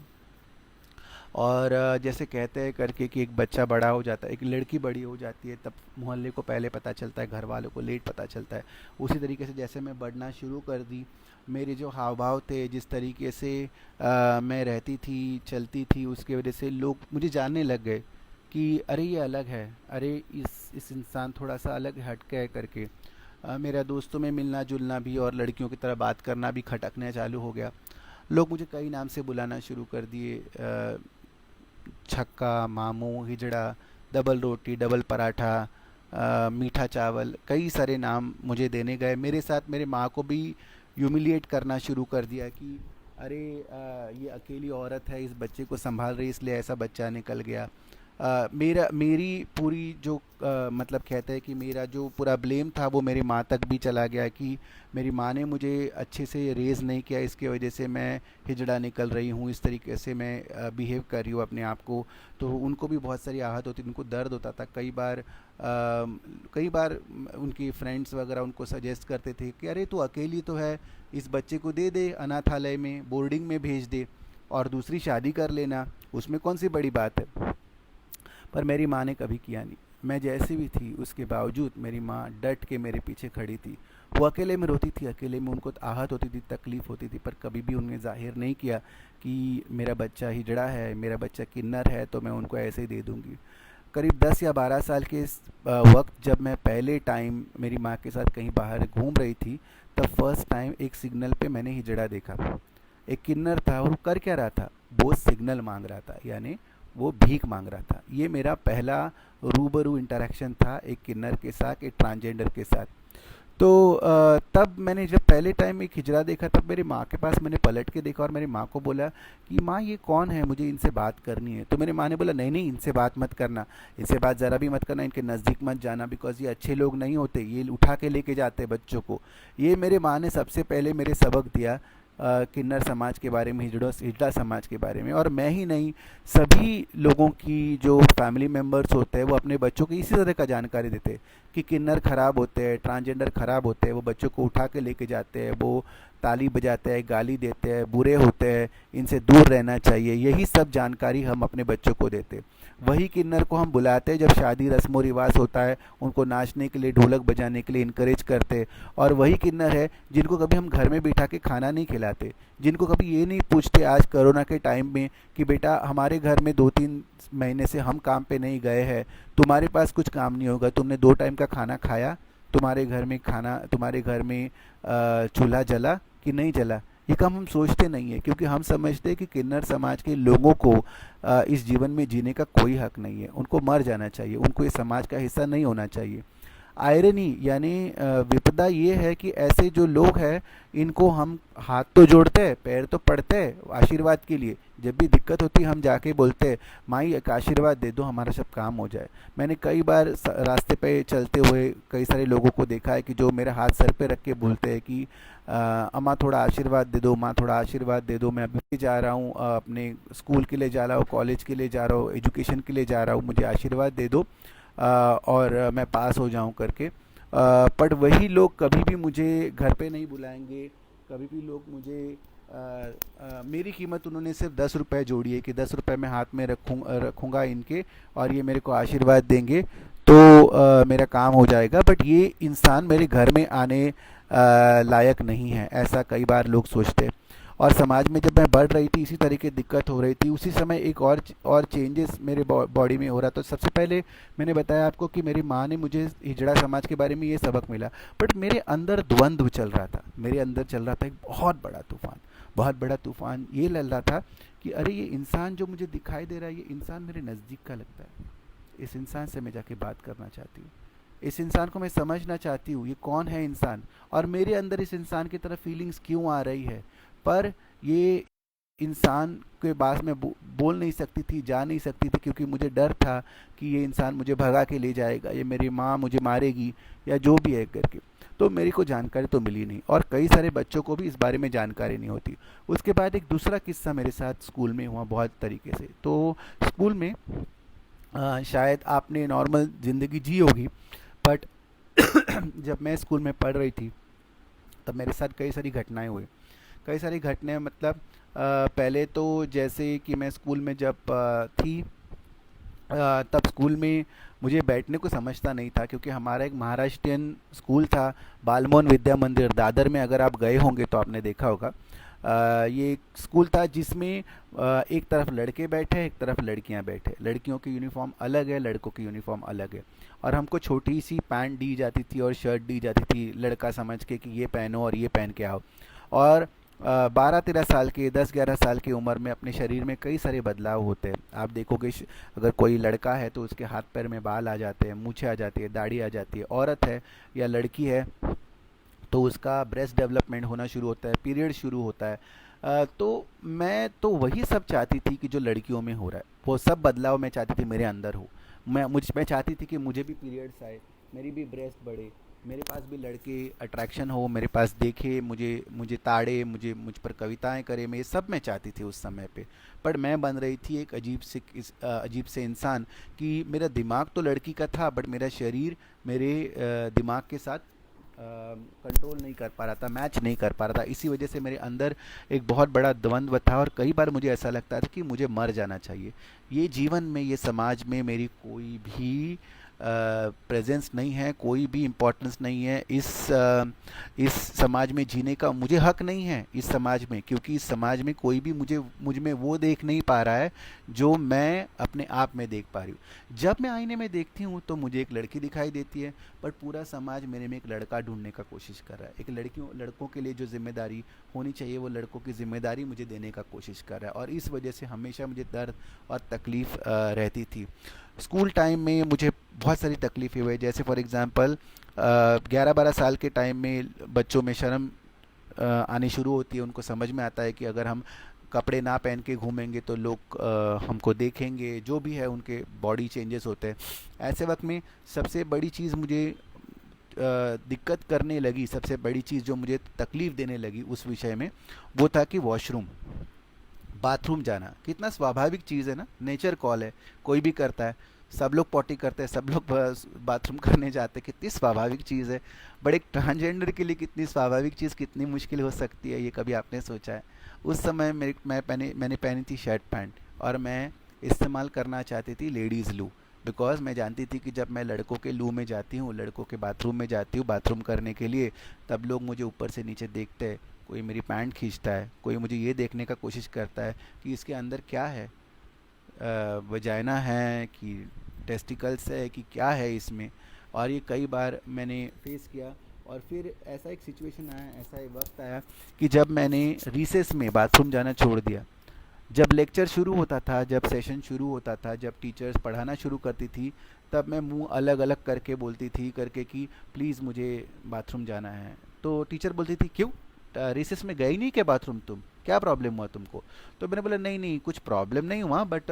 और जैसे कहते हैं करके कि एक बच्चा बड़ा हो जाता है, एक लड़की बड़ी हो जाती है, तब मोहल्ले को पहले पता चलता है, घर वालों को लेट पता चलता है। उसी तरीके से जैसे मैं बढ़ना शुरू कर दी, मेरे जो हाव भाव थे, जिस तरीके से मैं रहती थी चलती थी, उसकी वजह से लोग मुझे जानने लग गए कि अरे ये अलग है, अरे इस इंसान थोड़ा सा अलग है, हटके है करके। मेरा दोस्तों में मिलना जुलना भी और लड़कियों की तरह बात करना भी खटकने चालू हो गया। लोग मुझे कई नाम से बुलाना शुरू कर दिए, छक्का, मामू, हिजड़ा, डबल रोटी, डबल पराठा, मीठा चावल, कई सारे नाम मुझे देने गए। मेरे साथ मेरे माँ को भी ह्यूमिलिएट करना शुरू कर दिया कि अरे ये अकेली औरत है, इस बच्चे को संभाल रही, इसलिए ऐसा बच्चा निकल गया। मेरी पूरी जो मतलब कहते हैं कि मेरा जो पूरा ब्लेम था वो मेरी माँ तक भी चला गया, कि मेरी माँ ने मुझे अच्छे से रेज़ नहीं किया, इसकी वजह से मैं हिजड़ा निकल रही हूँ, इस तरीके से मैं बिहेव कर रही हूँ अपने आप को। तो उनको भी बहुत सारी आहत होती, उनको दर्द होता था। कई बार उनकी फ्रेंड्स वगैरह उनको सजेस्ट करते थे कि अरे तू अकेली तो है, इस बच्चे को दे दे अनाथालय में, बोर्डिंग में भेज दे, और दूसरी शादी कर लेना, उसमें कौन सी बड़ी बात है। पर मेरी माँ ने कभी किया नहीं। मैं जैसी भी थी उसके बावजूद मेरी माँ डट के मेरे पीछे खड़ी थी। वो अकेले में रोती थी, अकेले में उनको आहत होती थी, तकलीफ़ होती थी, पर कभी भी उन्होंने ज़ाहिर नहीं किया कि मेरा बच्चा हिजड़ा है, मेरा बच्चा किन्नर है, तो मैं उनको ऐसे ही दे दूँगी। करीब 10 या 12 साल के वक्त जब मैं पहले टाइम मेरी माँ के साथ कहीं बाहर घूम रही थी, तब फर्स्ट टाइम एक सिग्नल पे मैंने हिजड़ा देखा। एक किन्नर था, और वो कर क्या रहा था, वो सिग्नल मांग रहा था, यानी वो भीख मांग रहा था। ये मेरा पहला रूबरू इंटरेक्शन था एक किन्नर के साथ, एक ट्रांसजेंडर के साथ। तो तब मैंने जब पहले टाइम एक हिजड़ा देखा, तब मेरी माँ के पास मैंने पलट के देखा और मेरी माँ को बोला कि माँ ये कौन है, मुझे इनसे बात करनी है। तो मेरी माँ ने बोला नहीं नहीं, इनसे बात मत करना, इनसे बात ज़रा भी मत करना, इनके नज़दीक मत जाना, बिकॉज ये अच्छे लोग नहीं होते, ये उठा के लेके जाते हैं बच्चों को। ये मेरे माँ ने सबसे पहले मेरे सबक दिया किन्नर समाज के बारे में, हिजड़ा समाज के बारे में। और मैं ही नहीं, सभी लोगों की जो फैमिली मेम्बर्स होते हैं वो अपने बच्चों को इसी तरह का जानकारी देते हैं कि किन्नर ख़राब होते हैं, ट्रांसजेंडर ख़राब होते हैं, वो बच्चों को उठा के लेके जाते हैं, वो ताली बजाते हैं, गाली देते हैं, बुरे होते हैं, इनसे दूर रहना चाहिए। यही सब जानकारी हम अपने बच्चों को देते हैं। वही किन्नर को हम बुलाते हैं जब शादी रस्म व रिवाज होता है, उनको नाचने के लिए, ढोलक बजाने के लिए इनकरेज करते। और वही किन्नर है जिनको कभी हम घर में बिठा के खाना नहीं खिलाते, जिनको कभी ये नहीं पूछते आज कोरोना के टाइम में कि बेटा हमारे घर में 2-3 महीने से हम काम पे नहीं गए हैं, तुम्हारे पास कुछ काम नहीं होगा, तुमने 2 टाइम का खाना खाया, तुम्हारे घर में चूल्हा जला कि नहीं जला। ये काम हम सोचते नहीं है, क्योंकि हम समझते हैं कि किन्नर समाज के लोगों को इस जीवन में जीने का कोई हक नहीं है, उनको मर जाना चाहिए, उनको इस समाज का हिस्सा नहीं होना चाहिए। आयरनी यानी विपदा ये है कि ऐसे जो लोग हैं, इनको हम हाथ तो जोड़ते हैं, पैर तो पड़ते हैं आशीर्वाद के लिए, जब भी दिक्कत होती है हम जाके बोलते हैं माई एक आशीर्वाद दे दो, हमारा सब काम हो जाए। मैंने कई बार रास्ते पे चलते हुए कई सारे लोगों को देखा है कि जो मेरा हाथ सर पे रख के बोलते हैं कि अम्मा थोड़ा आशीर्वाद दे दो, माँ थोड़ा आशीर्वाद दे दो, मैं अभी जा रहा हूँ, अपने स्कूल के लिए जा रहा हूँ, कॉलेज के लिए जा रहा हूँ, एजुकेशन के लिए जा रहा हूँ, मुझे आशीर्वाद दे दो और मैं पास हो जाऊं करके। पर वही लोग कभी भी मुझे घर पे नहीं बुलाएंगे, कभी भी लोग मुझे मेरी कीमत उन्होंने सिर्फ 10 रुपये जोड़ी है कि 10 रुपये मैं हाथ में रखूँगा इनके, और ये मेरे को आशीर्वाद देंगे तो मेरा काम हो जाएगा। बट ये इंसान मेरे घर में आने लायक नहीं है, ऐसा कई बार लोग सोचते हैं। और समाज में जब मैं बढ़ रही थी, इसी तरह की दिक्कत हो रही थी, उसी समय एक और चेंजेस मेरे बॉडी में हो रहा था। सबसे पहले मैंने बताया आपको कि मेरी माँ ने मुझे हिजड़ा समाज के बारे में ये सबक मिला, बट मेरे अंदर द्वंद्व चल रहा था, मेरे अंदर चल रहा था एक बहुत बड़ा तूफान ये लल रहा था कि अरे ये इंसान जो मुझे दिखाई दे रहा है, ये इंसान मेरे नज़दीक का लगता है, इस इंसान से मैं जाके बात करना चाहती हूँ। इस इंसान को मैं समझना चाहती हूँ, ये कौन है इंसान, और मेरे अंदर इस इंसान की तरफ फीलिंग्स क्यों आ रही है। पर ये इंसान के पास मैं बोल नहीं सकती थी, जा नहीं सकती थी, क्योंकि मुझे डर था कि ये इंसान मुझे भगा के ले जाएगा, या मेरी माँ मुझे मारेगी, या जो भी है करके। तो मेरी को जानकारी तो मिली नहीं, और कई सारे बच्चों को भी इस बारे में जानकारी नहीं होती। उसके बाद एक दूसरा किस्सा मेरे साथ स्कूल में हुआ बहुत तरीके से। तो स्कूल में शायद आपने नॉर्मल ज़िंदगी जी होगी, बट जब मैं स्कूल में पढ़ रही थी तब मेरे साथ कई सारी घटनाएं हुई। कई सारी घटनाएं मतलब पहले तो जैसे कि मैं स्कूल में जब थी, तब स्कूल में मुझे बैठने को समझता नहीं था, क्योंकि हमारा एक महाराष्ट्रियन स्कूल था, बालमोहन विद्या मंदिर दादर में। अगर आप गए होंगे तो आपने देखा होगा। ये एक स्कूल था जिसमें एक तरफ लड़के बैठे, एक तरफ लड़कियां बैठे। लड़कियों की यूनिफॉर्म अलग है, लड़कों की यूनिफॉर्म अलग है। और हमको छोटी सी पैंट दी जाती थी और शर्ट दी जाती थी, लड़का समझ के कि ये पहनो और ये पहन के आओ। और 12-13 साल के, 10-11 साल की उम्र में अपने शरीर में कई सारे बदलाव होते हैं। आप देखोगे अगर कोई लड़का है तो उसके हाथ पैर में बाल आ जाते हैं, मूछें आ जाती है, दाढ़ी आ जाती है। औरत है या लड़की है तो उसका ब्रेस्ट डेवलपमेंट होना शुरू होता है, पीरियड शुरू होता है। तो मैं तो वही सब चाहती थी कि जो लड़कियों में हो रहा है, वो सब बदलाव मैं चाहती थी मेरे अंदर हो। मैं चाहती थी कि मुझे भी पीरियड्स आए, मेरी भी ब्रेस्ट बढ़े, मेरे पास भी लड़के अट्रैक्शन हो, मेरे पास देखे, मुझे मुझे ताड़े, मुझ पर कविताएं करे। मैं ये सब मैं चाहती थी उस समय पे। पर मैं बन रही थी एक अजीब से इंसान, कि मेरा दिमाग तो लड़की का था, बट मेरा शरीर मेरे दिमाग के साथ कंट्रोल नहीं कर पा रहा था, मैच नहीं कर पा रहा था। इसी वजह से मेरे अंदर एक बहुत बड़ा द्वंद्व था, और कई बार मुझे ऐसा लगता था कि मुझे मर जाना चाहिए। ये जीवन में, ये समाज में मेरी कोई भी प्रेजेंस नहीं है, कोई भी इम्पोर्टेंस नहीं है। इस समाज में जीने का मुझे हक नहीं है इस समाज में, क्योंकि इस समाज में कोई भी मुझ में वो देख नहीं पा रहा है जो मैं अपने आप में देख पा रही हूँ। जब मैं आईने में देखती हूँ तो मुझे एक लड़की दिखाई देती है, पर पूरा समाज मेरे में एक लड़का ढूंढने का कोशिश कर रहा है। एक लड़कों के लिए जो जिम्मेदारी होनी चाहिए वो लड़कों की जिम्मेदारी मुझे देने का कोशिश कर रहा है, और इस वजह से हमेशा मुझे दर्द और तकलीफ़ रहती थी। स्कूल टाइम में मुझे बहुत सारी तकलीफ़ें हुई, जैसे फॉर एग्ज़ाम्पल 11-12 साल के टाइम में बच्चों में शर्म आनी शुरू होती है। उनको समझ में आता है कि अगर हम कपड़े ना पहन के घूमेंगे तो लोग हमको देखेंगे, जो भी है, उनके बॉडी चेंजेस होते हैं। ऐसे वक्त में सबसे बड़ी चीज़ मुझे दिक्कत करने लगी, सबसे बड़ी चीज़ जो मुझे तकलीफ़ देने लगी उस विषय में, वो था कि वॉशरूम, बाथरूम जाना। कितना स्वाभाविक चीज़ है ना, नेचर कॉल है, कोई भी करता है, सब लोग पॉटी करते हैं, सब लोग बाथरूम करने जाते हैं, कितनी स्वाभाविक चीज़ है। बट एक ट्रांसजेंडर के लिए कितनी स्वाभाविक चीज़ कितनी मुश्किल हो सकती है, ये कभी आपने सोचा है? उस समय मैंने पहनी थी शर्ट पैंट, और मैं इस्तेमाल करना चाहती थी लेडीज़ लू। बिकॉज मैं जानती थी कि जब मैं लड़कों के लू में जाती हूँ, लड़कों के बाथरूम में जाती हूँ बाथरूम करने के लिए, तब लोग मुझे ऊपर से नीचे देखते हैं, कोई मेरी पैंट खींचता है, कोई मुझे ये देखने का कोशिश करता है कि इसके अंदर क्या है, वजाइना है कि टेस्टिकल्स है कि क्या है इसमें। और ये कई बार मैंने फेस किया। और फिर ऐसा एक सिचुएशन आया, ऐसा एक वक्त आया कि जब मैंने रिसेस में बाथरूम जाना छोड़ दिया। जब लेक्चर शुरू होता था, जब सेशन शुरू होता था, जब टीचर्स पढ़ाना शुरू करती थी, तब मैं मुंह अलग अलग करके बोलती थी करके कि प्लीज़ मुझे बाथरूम जाना है। तो टीचर बोलती थी क्यों, रिसेस में गई नहीं क्या बाथरूम, तुम क्या प्रॉब्लम हुआ तुमको? तो मैंने बोला नहीं नहीं, कुछ प्रॉब्लम नहीं हुआ, बट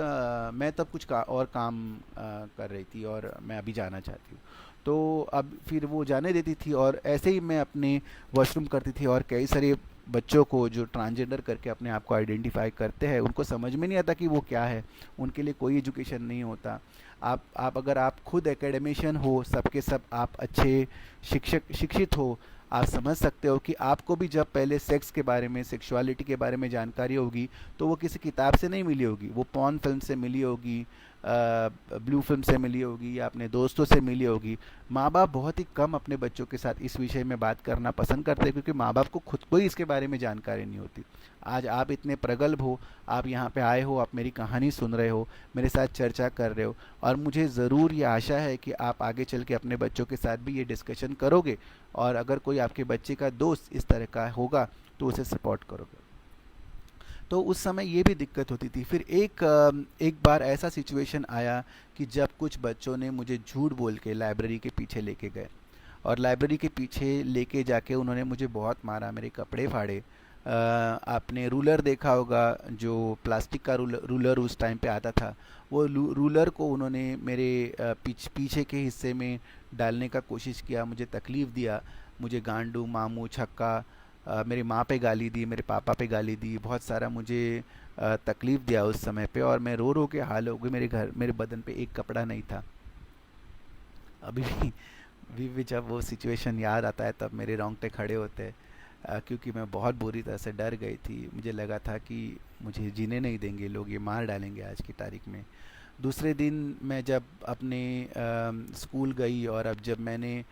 मैं तब कुछ और काम कर रही थी और मैं अभी जाना चाहती हूँ। तो अब फिर वो जाने देती थी, और ऐसे ही मैं अपने वॉशरूम करती थी। और कई सारे बच्चों को जो ट्रांसजेंडर करके अपने आप को आइडेंटिफाई करते हैं, उनको समझ में नहीं आता कि वो क्या है, उनके लिए कोई एजुकेशन नहीं होता। आप अगर आप खुद एकेडमिशियन हो, सबके सब आप अच्छे शिक्षित हो, आप समझ सकते हो कि आपको भी जब पहले सेक्स के बारे में, सेक्सुअलिटी के बारे में जानकारी होगी, तो वो किसी किताब से नहीं मिली होगी, वो पॉर्न फिल्म से मिली होगी, ब्लू फिल्म से मिली होगी, या अपने दोस्तों से मिली होगी। माँ बाप बहुत ही कम अपने बच्चों के साथ इस विषय में बात करना पसंद करते हैं, क्योंकि माँ बाप को खुद को ही इसके बारे में जानकारी नहीं होती। आज आप इतने प्रगल्भ हो, आप यहाँ पे आए हो, आप मेरी कहानी सुन रहे हो, मेरे साथ चर्चा कर रहे हो, और मुझे ज़रूर ये आशा है कि आप आगे चल के अपने बच्चों के साथ भी ये डिस्कशन करोगे, और अगर कोई आपके बच्चे का दोस्त इस तरह का होगा तो उसे सपोर्ट करोगे। तो उस समय ये भी दिक्कत होती थी। फिर एक बार ऐसा सिचुएशन आया कि जब कुछ बच्चों ने मुझे झूठ बोल के लाइब्रेरी के पीछे लेके गए, और लाइब्रेरी के पीछे लेके जाके उन्होंने मुझे बहुत मारा, मेरे कपड़े फाड़े। आपने रूलर देखा होगा, जो प्लास्टिक का रूलर उस टाइम पे आता था, वो रूलर को उन्होंने मेरे पीछे के हिस्से में डालने का कोशिश किया, मुझे तकलीफ़ दिया, मुझे गांडू, मामू, छक्का, मेरी माँ पे गाली दी, मेरे पापा पे गाली दी, बहुत सारा मुझे तकलीफ़ दिया उस समय पे। और मैं रो रो के हाल हो गई, मेरे बदन पे एक कपड़ा नहीं था। अभी भी जब वो सिचुएशन याद आता है तब मेरे रोंगटे खड़े होते हैं, क्योंकि मैं बहुत बुरी तरह से डर गई थी। मुझे लगा था कि मुझे जीने नहीं देंगे लोग, ये मार डालेंगे आज की तारीख में। दूसरे दिन मैं जब अपने स्कूल गई, और अब जब मैंने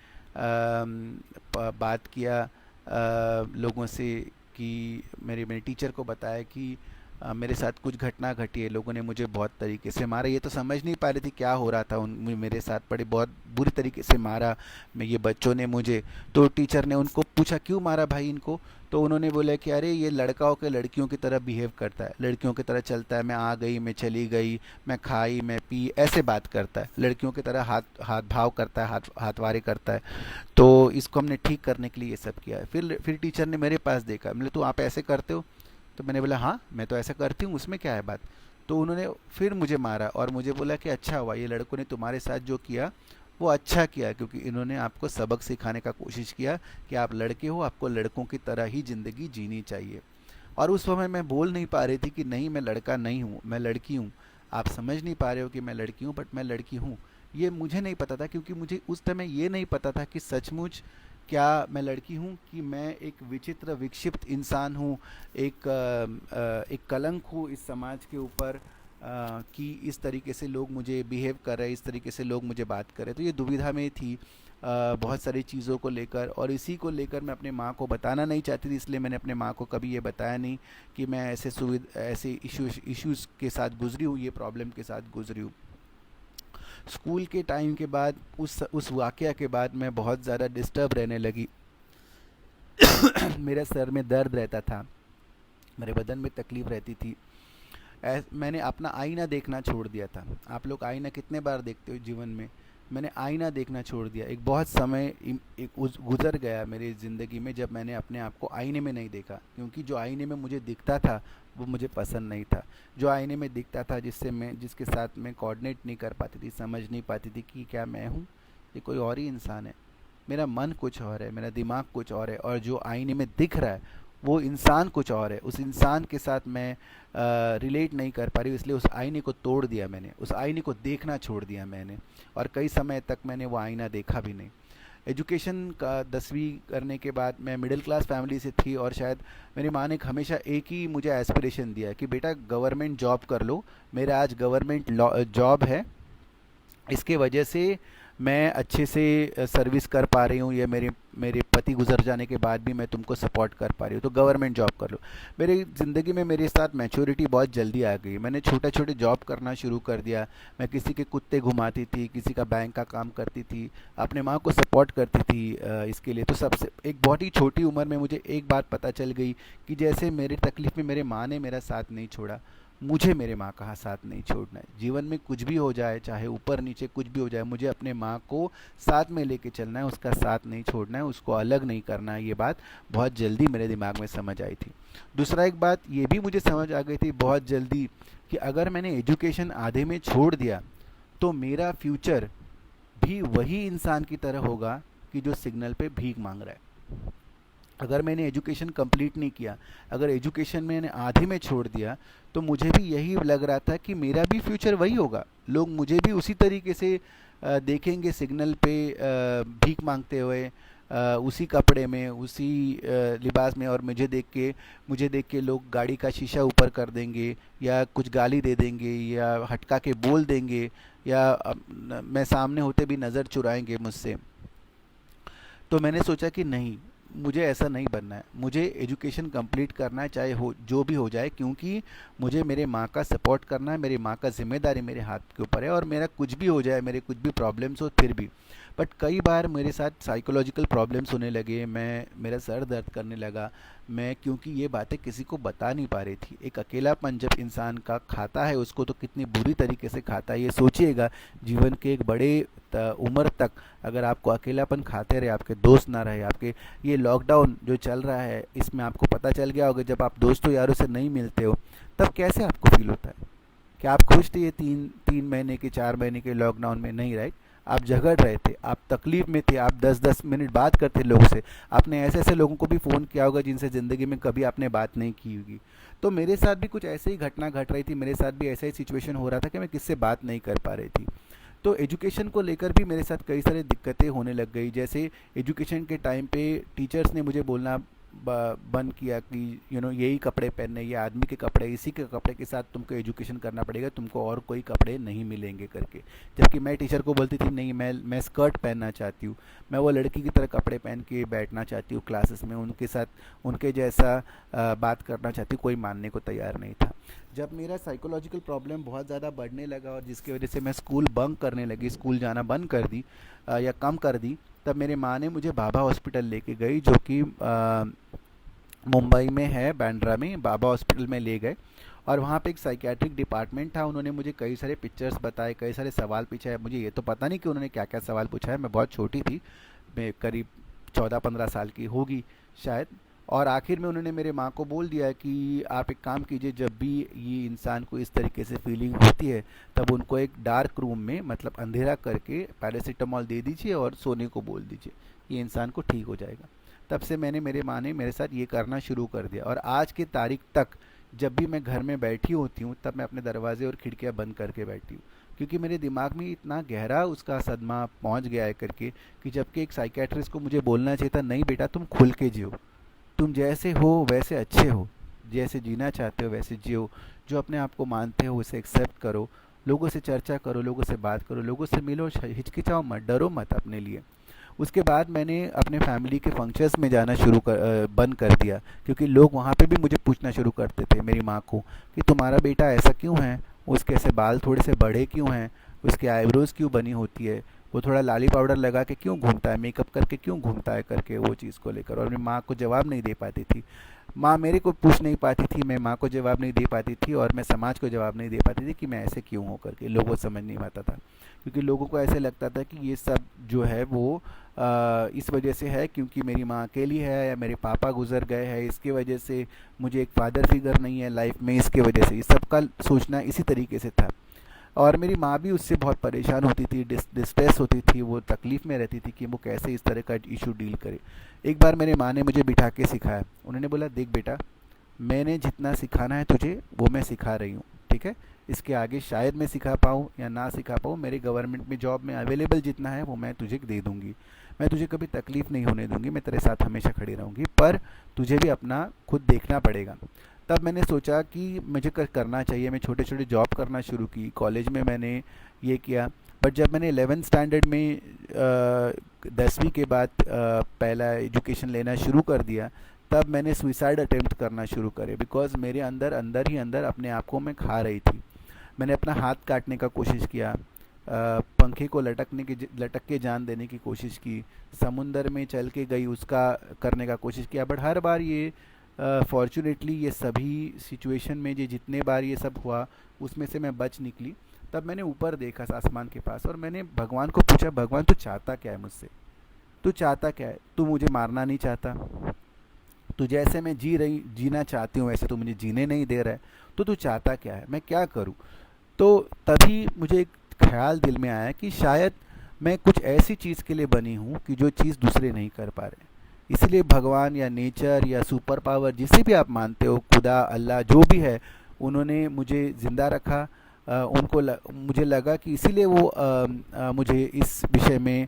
बात किया लोगों से, कि मेरे टीचर को बताया कि मेरे साथ कुछ घटना घटी है, लोगों ने मुझे बहुत तरीके से मारा। ये तो समझ नहीं पा रही थी क्या हो रहा था, उन मेरे साथ बड़े बहुत बुरी तरीके से मारा मैं, ये बच्चों ने मुझे। तो टीचर ने उनको पूछा क्यों मारा भाई इनको, तो उन्होंने बोला कि अरे ये लड़का होकर लड़कियों की तरह बिहेव करता है, लड़कियों की तरह चलता है, मैं आ गई, मैं चली गई, मैं खाई, मैं पी, ऐसे बात करता है, लड़कियों की तरह हाथ हाथ भाव करता है, हाथ वारे करता है। तो इसको हमने ठीक करने के लिए ये सब किया है। फिर टीचर ने मेरे पास देखा, बोले तो आप ऐसे करते हो? तो मैंने बोला हाँ मैं तो ऐसा करती हूँ, उसमें क्या है बात। तो उन्होंने फिर मुझे मारा और मुझे बोला कि अच्छा हुआ ये लड़कों ने तुम्हारे साथ जो किया वो अच्छा किया, क्योंकि इन्होंने आपको सबक सिखाने का कोशिश किया कि आप लड़के हो, आपको लड़कों की तरह ही ज़िंदगी जीनी चाहिए। और उस समय मैं बोल नहीं पा रही थी कि नहीं मैं लड़का नहीं हूँ, मैं लड़की हूँ। आप समझ नहीं पा रहे हो कि मैं लड़की हूँ, बट मैं लड़की हूँ। ये मुझे नहीं पता था, क्योंकि मुझे उस समय ये नहीं पता था कि सचमुच क्या मैं लड़की हूँ, कि मैं एक विचित्र विक्षिप्त इंसान हूँ, एक कलंक हूँ इस समाज के ऊपर, कि इस तरीके से लोग मुझे बिहेव कर रहे हैं, इस तरीके से लोग मुझे बात कर रहे हैं। तो ये दुविधा में थी बहुत सारी चीज़ों को लेकर, और इसी को लेकर मैं अपने माँ को बताना नहीं चाहती थी, इसलिए मैंने अपने माँ को कभी ये बताया नहीं कि मैं ऐसे इश्यूज़ के साथ गुजरी हूँ, ये प्रॉब्लम के साथ गुजरी हूँ। स्कूल के टाइम के बाद, उस वाक़या के बाद मैं बहुत ज़्यादा डिस्टर्ब रहने लगी। मेरे सर में दर्द रहता था, मेरे बदन में तकलीफ़ रहती थी। मैंने अपना आईना देखना छोड़ दिया था। आप लोग आईना कितने बार देखते हो जीवन में? मैंने आईना देखना छोड़ दिया। एक बहुत समय गुज़र गया मेरी ज़िंदगी में जब मैंने अपने आप को आईने में नहीं देखा, क्योंकि जो आईने में मुझे दिखता था वो मुझे पसंद नहीं था। जो आईने में दिखता था, जिसके साथ मैं कोऑर्डिनेट नहीं कर पाती थी, समझ नहीं पाती थी कि क्या मैं हूँ, ये कोई और ही इंसान है। मेरा मन कुछ और है, मेरा दिमाग कुछ और है, और जो आईने में दिख रहा है वो इंसान कुछ और है। उस इंसान के साथ मैं रिलेट नहीं कर पा रही हूँ, इसलिए उस आईने को तोड़ दिया मैंने, उस आईने को देखना छोड़ दिया मैंने, और कई समय तक मैंने वो आईना देखा भी नहीं। एजुकेशन का 10वीं करने के बाद, मैं मिडिल क्लास फैमिली से थी, और शायद मेरी माँ ने हमेशा एक ही मुझे एस्पिरेशन दिया कि बेटा गवर्नमेंट जॉब कर लो। मेरा आज गवर्नमेंट जॉब है, इसके वजह से मैं अच्छे से सर्विस कर पा रही हूँ, या मेरे मेरे पति गुजर जाने के बाद भी मैं तुमको सपोर्ट कर पा रही हूँ, तो गवर्नमेंट जॉब कर लो। मेरी ज़िंदगी में मेरे साथ मैच्योरिटी बहुत जल्दी आ गई। मैंने छोटे छोटे जॉब करना शुरू कर दिया। मैं किसी के कुत्ते घुमाती थी, किसी का बैंक का काम करती थी, अपने माँ को सपोर्ट करती थी इसके लिए। तो सबसे एक बहुत ही छोटी उम्र में मुझे एक बात पता चल गई कि जैसे मेरी तकलीफ़ में मेरे माँ ने मेरा साथ नहीं छोड़ा, मुझे मेरे माँ का साथ नहीं छोड़ना है। जीवन में कुछ भी हो जाए, चाहे ऊपर नीचे कुछ भी हो जाए, मुझे अपने माँ को साथ में लेके चलना है, उसका साथ नहीं छोड़ना है, उसको अलग नहीं करना है। ये बात बहुत जल्दी मेरे दिमाग में समझ आई थी। दूसरा एक बात ये भी मुझे समझ आ गई थी बहुत जल्दी, कि अगर मैंने एजुकेशन आधे में छोड़ दिया तो मेरा फ्यूचर भी वही इंसान की तरह होगा कि जो सिग्नल पे भीख मांग रहा है। अगर मैंने एजुकेशन कंप्लीट नहीं किया, अगर एजुकेशन मैंने आधे में छोड़ दिया, तो मुझे भी यही लग रहा था कि मेरा भी फ्यूचर वही होगा। लोग मुझे भी उसी तरीके से देखेंगे सिग्नल पे भीख मांगते हुए, उसी कपड़े में, उसी लिबास में, और मुझे देख के लोग गाड़ी का शीशा ऊपर कर देंगे, या कुछ गाली दे देंगे, या हटका के बोल देंगे, या मैं सामने होते भी नज़र चुराएंगे मुझसे। तो मैंने सोचा कि नहीं, मुझे ऐसा नहीं बनना है, मुझे एजुकेशन कंप्लीट करना है, चाहे हो जो भी हो जाए, क्योंकि मुझे मेरे माँ का सपोर्ट करना है, मेरी माँ का जिम्मेदारी मेरे हाथ के ऊपर है, और मेरा कुछ भी हो जाए, मेरे कुछ भी प्रॉब्लम्स हो फिर भी। बट कई बार मेरे साथ साइकोलॉजिकल प्रॉब्लम्स होने लगे, मेरा सर दर्द करने लगा, मैं क्योंकि ये बातें किसी को बता नहीं पा रही थी। एक अकेलापन जब इंसान का खाता है उसको, तो कितनी बुरी तरीके से खाता है ये सोचिएगा। जीवन के एक बड़े उम्र तक अगर आपको अकेलापन खाते रहे, आपके दोस्त ना रहे, आपके ये लॉकडाउन जो चल रहा है इसमें आपको पता चल गया होगा, जब आप दोस्तों यारों से नहीं मिलते हो तब कैसे आपको फील होता है। क्या आप खुश थे ये 3 महीने के 4 महीने के लॉकडाउन में? नहीं, राइट। आप झगड़ रहे थे, आप तकलीफ में थे, आप 10-10 मिनट बात करते लोगों से। आपने ऐसे ऐसे लोगों को भी फ़ोन किया होगा जिनसे ज़िंदगी में कभी आपने बात नहीं की होगी। तो मेरे साथ भी कुछ ऐसे ही घटना घट रही थी, मेरे साथ भी ऐसा ही सिचुएशन हो रहा था कि मैं किससे बात नहीं कर पा रही थी। तो एजुकेशन को लेकर भी मेरे साथ कई सारी दिक्कतें होने लग गई। जैसे एजुकेशन के टाइम पे टीचर्स ने मुझे बोलना बंद किया कि यही कपड़े पहनने, ये आदमी के कपड़े, इसी के कपड़े के साथ तुमको एजुकेशन करना पड़ेगा, तुमको और कोई कपड़े नहीं मिलेंगे करके। जबकि मैं टीचर को बोलती थी नहीं, मैं स्कर्ट पहनना चाहती हूँ, मैं वो लड़की की तरह कपड़े पहन के बैठना चाहती हूँ क्लासेस में, उनके साथ उनके जैसा बात करना चाहती हूँ। कोई मानने को तैयार नहीं था। जब मेरा साइकोलॉजिकल प्रॉब्लम बहुत ज़्यादा बढ़ने लगा और जिसकी वजह से मैं स्कूल बंक करने लगी, स्कूल जाना बंद कर दी या कम कर दी, तब मेरे माँ ने मुझे बाबा हॉस्पिटल लेके गई, जो कि मुंबई में है, बांद्रा में। बाबा हॉस्पिटल में ले गए और वहाँ पे एक साइकियाट्रिक डिपार्टमेंट था। उन्होंने मुझे कई सारे पिक्चर्स बताए, कई सारे सवाल पूछे हैं। मुझे ये तो पता नहीं कि उन्होंने क्या क्या सवाल पूछा है, मैं बहुत छोटी थी, मैं करीब 14-15 साल की होगी शायद। और आखिर में उन्होंने मेरे माँ को बोल दिया कि आप एक काम कीजिए, जब भी ये इंसान को इस तरीके से फीलिंग होती है तब उनको एक डार्क रूम में, मतलब अंधेरा करके, पैरासीटामॉल दे दीजिए और सोने को बोल दीजिए, ये इंसान को ठीक हो जाएगा। तब से मेरे माँ ने मेरे साथ ये करना शुरू कर दिया और आज की तारीख तक जब भी मैं घर में बैठी होती हूँ तब मैं अपने दरवाजे और खिड़कियाँ बंद करके बैठी हूँ, क्योंकि मेरे दिमाग में इतना गहरा उसका सदमा पहुँच गया है करके, कि जबकि एक साइकेट्रिस्ट को मुझे बोलना चाहिए था नहीं बेटा तुम खुल के जियो, तुम जैसे हो वैसे अच्छे हो, जैसे जीना चाहते हो वैसे जियो, जो अपने आप को मानते हो उसे एक्सेप्ट करो, लोगों से चर्चा करो, लोगों से बात करो, लोगों से मिलो, हिचकिचाओ मत, डरो मत अपने लिए। उसके बाद मैंने अपने फैमिली के फंक्शंस में जाना बंद कर दिया, क्योंकि लोग वहाँ पे भी मुझे पूछना शुरू करते थे, मेरी माँ को, कि तुम्हारा बेटा ऐसा क्यों है, उसके ऐसे बाल थोड़े से बड़े क्यों हैं, उसके आईब्रोज क्यों बनी होती है, वो थोड़ा लाली पाउडर लगा के क्यों घूमता है, मेकअप करके क्यों घूमता है करके, वो चीज़ को लेकर। और मेरी माँ को जवाब नहीं दे पाती थी। माँ मेरे को पूछ नहीं पाती थी, मैं माँ को जवाब नहीं दे पाती थी, और मैं समाज को जवाब नहीं दे पाती थी कि मैं ऐसे क्यों हूँ करके। लोगों को समझ नहीं आता था, क्योंकि लोगों को ऐसे लगता था कि ये सब जो है वो इस वजह से है क्योंकि मेरी माँ अकेली है या मेरे पापा गुजर गए हैं, इसकी वजह से मुझे एक फादर फिगर नहीं है लाइफ में, इसके वजह से, इस सब का सोचना इसी तरीके से था। और मेरी माँ भी उससे बहुत परेशान होती थी, डिस्ट्रेस होती थी, वो तकलीफ़ में रहती थी कि वो कैसे इस तरह का इशू डील करे। एक बार मेरी माँ ने मुझे बिठा के सिखाया, उन्होंने बोला देख बेटा, मैंने जितना सिखाना है तुझे वो मैं सिखा रही हूँ, ठीक है, इसके आगे शायद मैं सिखा पाऊँ या ना सिखा पाऊँ, मेरे गवर्नमेंट में जॉब में अवेलेबल जितना है वो मैं तुझे दे दूँगी, मैं तुझे कभी तकलीफ़ नहीं होने दूँगी, मैं तेरे साथ हमेशा खड़ी रहूँगी, पर तुझे भी अपना खुद देखना पड़ेगा। तब मैंने सोचा कि मुझे करना चाहिए, मैं छोटे छोटे जॉब करना शुरू की, कॉलेज में मैंने ये किया। बट जब मैंने 11th स्टैंडर्ड में 10वीं के बाद पहला एजुकेशन लेना शुरू कर दिया, तब मैंने सुइसाइड अटेम्प्ट करना शुरू करे, बिकॉज मेरे अंदर अंदर ही अंदर अपने आप को मैं खा रही थी। मैंने अपना हाथ काटने का कोशिश किया, पंखे को लटक के जान देने की कोशिश की, समुंदर में चल के गई उसका करने का कोशिश किया। बट हर बार ये फॉर्चुनेटली ये सभी सिचुएशन में जो जितने बार ये सब हुआ उसमें से मैं बच निकली। तब मैंने ऊपर देखा आसमान के पास और मैंने भगवान को पूछा, भगवान तू चाहता क्या है मुझसे, तू चाहता क्या है, तू मुझे मारना नहीं चाहता, तू जैसे मैं जीना चाहती हूँ वैसे तू मुझे जीने नहीं दे रहा है, तो तू चाहता क्या है, मैं क्या करूँ। तो तभी मुझे एक ख्याल दिल में आया कि शायद मैं कुछ ऐसी चीज़ के लिए बनी हूँ कि जो चीज़ दूसरे नहीं कर पा रहे, इसलिए भगवान या नेचर या सुपर पावर जिसे भी आप मानते हो, खुदा, अल्लाह, जो भी है, उन्होंने मुझे ज़िंदा रखा। मुझे लगा कि इसीलिए वो मुझे इस विषय में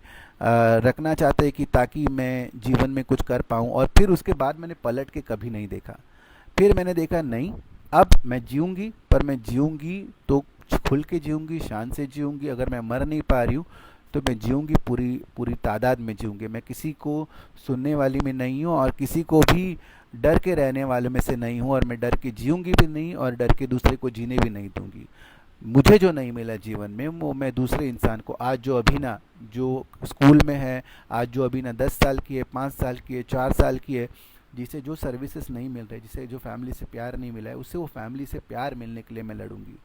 रखना चाहते हैं कि ताकि मैं जीवन में कुछ कर पाऊँ। और फिर उसके बाद मैंने पलट के कभी नहीं देखा। फिर मैंने देखा नहीं, अब मैं जीऊँगी, पर मैं जीऊँगी तो खुल के जीऊँगी, शान से जीऊँगी। अगर मैं मर नहीं पा रही हूँ तो मैं जीऊँगी पूरी पूरी तादाद में जीऊँगी। मैं किसी को सुनने वाली में नहीं हूँ और किसी को भी डर के रहने वालों में से नहीं हूँ, और मैं डर के जीऊँगी भी नहीं और डर के दूसरे को जीने भी नहीं दूँगी। मुझे जो नहीं मिला जीवन में वो मैं दूसरे इंसान को, आज जो अभिना जो स्कूल में है, आज जो अभिना 10 साल की है, 5 साल की है, 4 साल की है, जिसे जो सर्विसेज नहीं मिल रहे, जिसे जो फैमिली से प्यार नहीं मिला है, उससे वो फैमिली से प्यार मिलने के लिए मैं लड़ूंगी।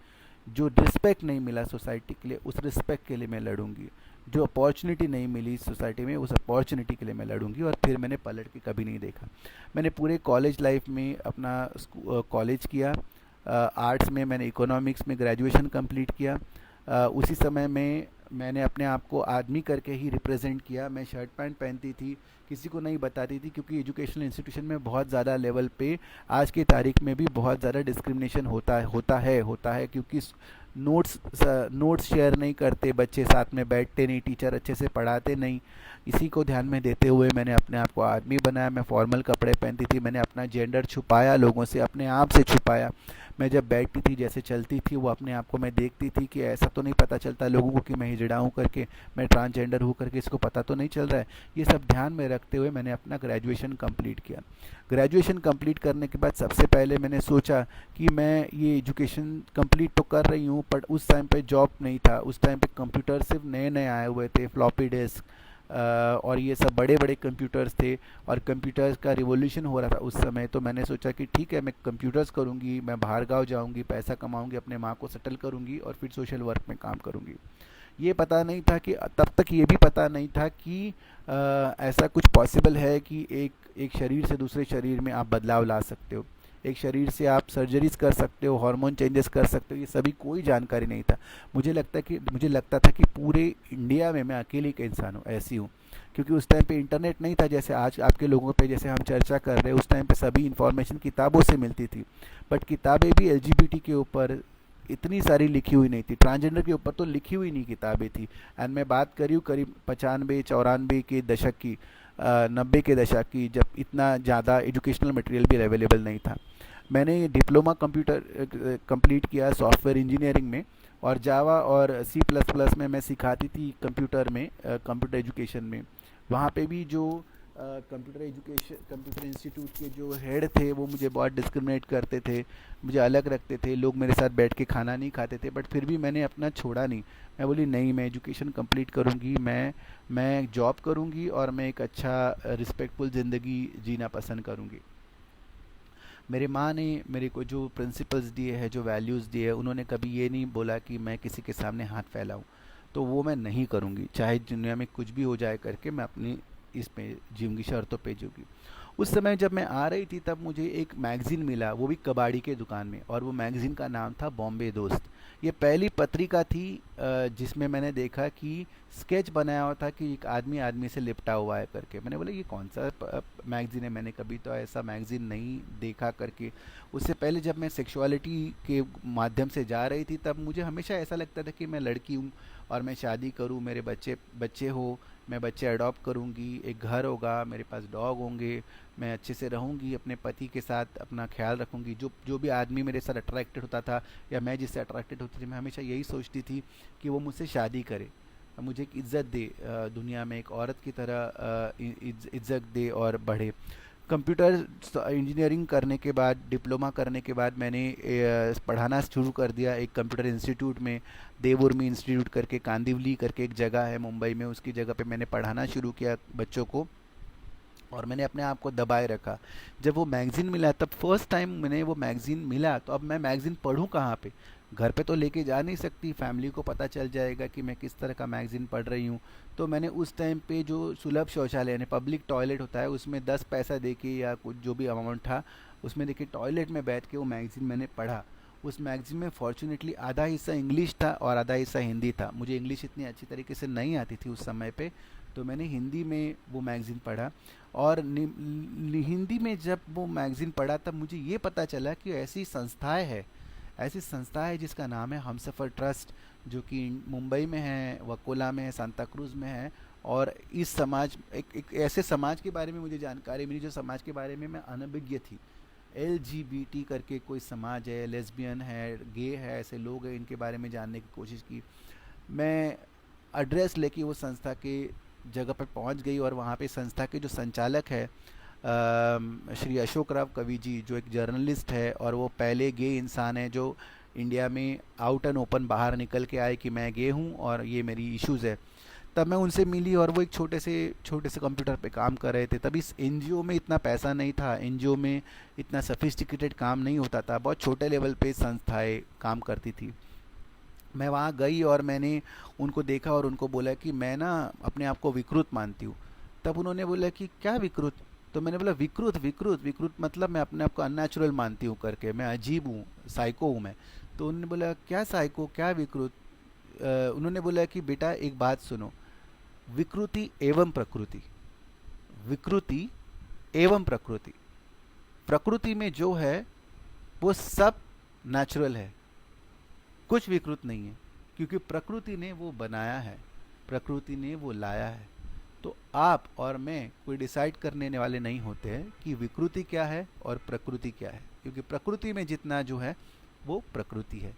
जो रिस्पेक्ट नहीं मिला सोसाइटी के लिए, उस रिस्पेक्ट के लिए मैं लड़ूंगी। जो अपॉर्चुनिटी नहीं मिली सोसाइटी में, उस अपॉर्चुनिटी के लिए मैं लड़ूंगी। और फिर मैंने पलट के कभी नहीं देखा। मैंने पूरे कॉलेज लाइफ में अपना कॉलेज किया, आर्ट्स में मैंने इकोनॉमिक्स में ग्रेजुएशन कंप्लीट किया। उसी समय में मैंने अपने आप को आदमी करके ही रिप्रेजेंट किया। मैं शर्ट पैंट पहनती थी, किसी को नहीं बताती थी, क्योंकि एजुकेशनल इंस्टीट्यूशन में बहुत ज़्यादा लेवल पे आज की तारीख में भी बहुत ज़्यादा डिस्क्रिमिनेशन होता है क्योंकि नोट्स नोट्स शेयर नहीं करते, बच्चे साथ में बैठते नहीं, टीचर अच्छे से पढ़ाते नहीं। इसी को ध्यान में देते हुए मैंने अपने आप को आदमी बनाया। मैं फॉर्मल कपड़े पहनती थी, मैंने अपना जेंडर छुपाया, लोगों से अपने आप से छुपाया। मैं जब बैठती थी, जैसे चलती थी, वो अपने आप को मैं देखती थी कि ऐसा तो नहीं पता चलता लोगों को कि मैं हिजड़ा हूँ करके, मैं ट्रांसजेंडर हूँ करके, इसको पता तो नहीं चल रहा है। ये सब ध्यान में रखते हुए मैंने अपना ग्रेजुएशन कंप्लीट किया। ग्रेजुएशन कंप्लीट करने के बाद सबसे पहले मैंने सोचा कि मैं ये एजुकेशन कंप्लीट तो कर रही हूँ, पर उस टाइम पे जॉब नहीं था। उस टाइम पे कंप्यूटर सिर्फ नए नए आए हुए थे, फ्लॉपी डिस्क और ये सब बड़े बड़े कंप्यूटर्स थे, और कंप्यूटर्स का रिवॉल्यूशन हो रहा था उस समय। तो मैंने सोचा कि ठीक है, मैं कंप्यूटर्स करूँगी, मैं बाहर गाँव जाऊँगी, पैसा कमाऊँगी, अपने माँ को सेटल करूँगी और फिर सोशल वर्क में काम करूँगी। ये पता नहीं था कि, तब तक ये भी पता नहीं था कि ऐसा कुछ पॉसिबल है कि एक एक शरीर से दूसरे शरीर में आप बदलाव ला सकते हो, एक शरीर से आप सर्जरीज कर सकते हो, हार्मोन चेंजेस कर सकते हो। ये सभी कोई जानकारी नहीं था। मुझे लगता था कि पूरे इंडिया में मैं अकेले एक इंसान हूँ, ऐसी हूँ। क्योंकि उस टाइम पे इंटरनेट नहीं था जैसे आज आपके लोगों पे, जैसे हम चर्चा कर रहे हैं। उस टाइम पे सभी इन्फॉर्मेशन किताबों से मिलती थी, बट किताबें भी एलजीबीटी के ऊपर इतनी सारी लिखी हुई नहीं थी, ट्रांसजेंडर के ऊपर तो लिखी हुई नहीं किताबें थी। एंड मैं बात करी हूँ करीब 95 94 के दशक की, 90 के दशक की, जब इतना ज़्यादा एजुकेशनल मटेरियल भी अवेलेबल नहीं था। मैंने डिप्लोमा कंप्यूटर कंप्लीट किया सॉफ्टवेयर इंजीनियरिंग में, और जावा और सी प्लस प्लस में मैं सिखाती थी कंप्यूटर में, कंप्यूटर एजुकेशन में। वहाँ पे भी जो कंप्यूटर इंस्टीट्यूट के जो हेड थे वो मुझे बहुत डिस्क्रिमिनेट करते थे, मुझे अलग रखते थे। लोग मेरे साथ बैठ के खाना नहीं खाते थे, बट फिर भी मैंने अपना छोड़ा नहीं। मैं बोली नहीं, मैं एजुकेशन कंप्लीट करूँगी, मैं जॉब करूँगी और मैं एक अच्छा रिस्पेक्टफुल ज़िंदगी जीना पसंद करूँगी। मेरे माँ ने मेरे को जो प्रिंसिपल्स दिए हैं, जो वैल्यूज़ दिए हैं, उन्होंने कभी ये नहीं बोला कि मैं किसी के सामने हाथ फैलाऊं। तो वो मैं नहीं करूँगी, चाहे दुनिया में कुछ भी हो जाए करके मैं अपनी इस पे जीऊँगी, शर्तों पे जीऊँगी। उस समय जब मैं आ रही थी तब मुझे एक मैगज़ीन मिला, वो भी कबाड़ी के दुकान में, और वो मैगज़ीन का नाम था बॉम्बे दोस्त। ये पहली पत्रिका थी जिसमें मैंने देखा कि स्केच बनाया हुआ था कि एक आदमी आदमी से लिपटा हुआ है करके। मैंने बोला ये कौन सा मैगज़ीन है, मैंने कभी तो ऐसा मैगज़ीन नहीं देखा करके। उससे पहले जब मैं सेक्सुअलिटी के माध्यम से जा रही थी तब मुझे हमेशा ऐसा लगता था कि मैं लड़की हूँ और मैं शादी करूँ, मेरे बच्चे बच्चे हो, मैं बच्चे अडॉप्ट करूँगी, एक घर होगा, मेरे पास डॉग होंगे, मैं अच्छे से रहूँगी, अपने पति के साथ अपना ख्याल रखूँगी। जो जो भी आदमी मेरे साथ अट्रैक्टेड होता था या मैं जिससे अट्रैक्टेड होती थी, मैं हमेशा यही सोचती थी कि वो मुझसे शादी करे, मुझे एक इज़्ज़त दे, दुनिया में एक औरत की तरह इज़्ज़त दे और बढ़े। कंप्यूटर इंजीनियरिंग करने के बाद, डिप्लोमा करने के बाद मैंने पढ़ाना शुरू कर दिया एक कंप्यूटर इंस्टीट्यूट में, देवउर्मी इंस्टीट्यूट करके, कांदिवली करके एक जगह है मुंबई में, उसकी जगह पे मैंने पढ़ाना शुरू किया बच्चों को। और मैंने अपने आप को दबाए रखा। जब वो मैगज़ीन मिला, तब फर्स्ट टाइम मैंने वो मैगज़ीन मिला, तो अब मैं मैगज़ीन पढ़ूँ कहाँ पे? घर पे तो लेके जा नहीं सकती, फैमिली को पता चल जाएगा कि मैं किस तरह का मैगज़ीन पढ़ रही हूँ। तो मैंने उस टाइम पे जो सुलभ शौचालय यानी पब्लिक टॉयलेट होता है, उसमें 10 पैसा दे के या कुछ जो भी अमाउंट था, उसमें देखिए टॉयलेट में बैठ के वो मैगज़ीन मैंने पढ़ा। उस मैगज़ीन में फॉर्चुनेटली आधा हिस्सा इंग्लिश था और आधा हिस्सा हिंदी था। मुझे इंग्लिश इतनी अच्छी तरीके से नहीं आती थी उस समय पे, तो मैंने हिंदी में वो मैगज़ीन पढ़ा। और हिंदी में जब वो मैगज़ीन पढ़ा तब मुझे ये पता चला कि ऐसी संस्था है जिसका नाम है हमसफ़र ट्रस्ट, जो कि मुंबई में है, वकोला में है, सांता क्रूज़ में है। और इस समाज, एक ऐसे समाज के बारे में मुझे जानकारी मिली जो समाज के बारे में मैं अनभिज्ञ थी। LGBT करके कोई समाज है, लेस्बियन है, गे है, ऐसे लोग हैं, इनके बारे में जानने की कोशिश की। मैं एड्रेस लेके वो संस्था के जगह पर पहुंच गई, और वहाँ पे संस्था के जो संचालक है श्री अशोक राव कवि जी, जो एक जर्नलिस्ट है और वो पहले गे इंसान है जो इंडिया में आउट एंड ओपन बाहर निकल के आए कि मैं गे हूँ और ये मेरी इश्यूज़ है। तब मैं उनसे मिली और वो एक छोटे से कंप्यूटर पे काम कर रहे थे। तभी इस एनजीओ में इतना पैसा नहीं था, एनजीओ में इतना सफिस्टिकेटेड काम नहीं होता था, बहुत छोटे लेवल पे संस्थाएं काम करती थी। मैं वहाँ गई और मैंने उनको देखा और उनको बोला कि मैं ना अपने आप को विकृत मानती हूँ। तब उन्होंने बोला कि क्या विकृत? तो मैंने बोला विकृत विकृत विकृत मतलब मैं अपने आप को अननेचुरल मानती हूँ करके, मैं अजीब हूँ, साइको हूँ मैं। तो उन्होंने बोला क्या साइको, क्या विकृत? उन्होंने बोला कि बेटा एक बात सुनो, विकृति एवं प्रकृति, विकृति एवं प्रकृति, प्रकृति में जो है वो सब नेचुरल है, कुछ विकृत नहीं है, क्योंकि प्रकृति ने वो बनाया है, प्रकृति ने वो लाया है। तो आप और मैं कोई डिसाइड करने वाले नहीं होते हैं कि विकृति क्या है और प्रकृति क्या है, क्योंकि प्रकृति में जितना जो है वो प्रकृति है।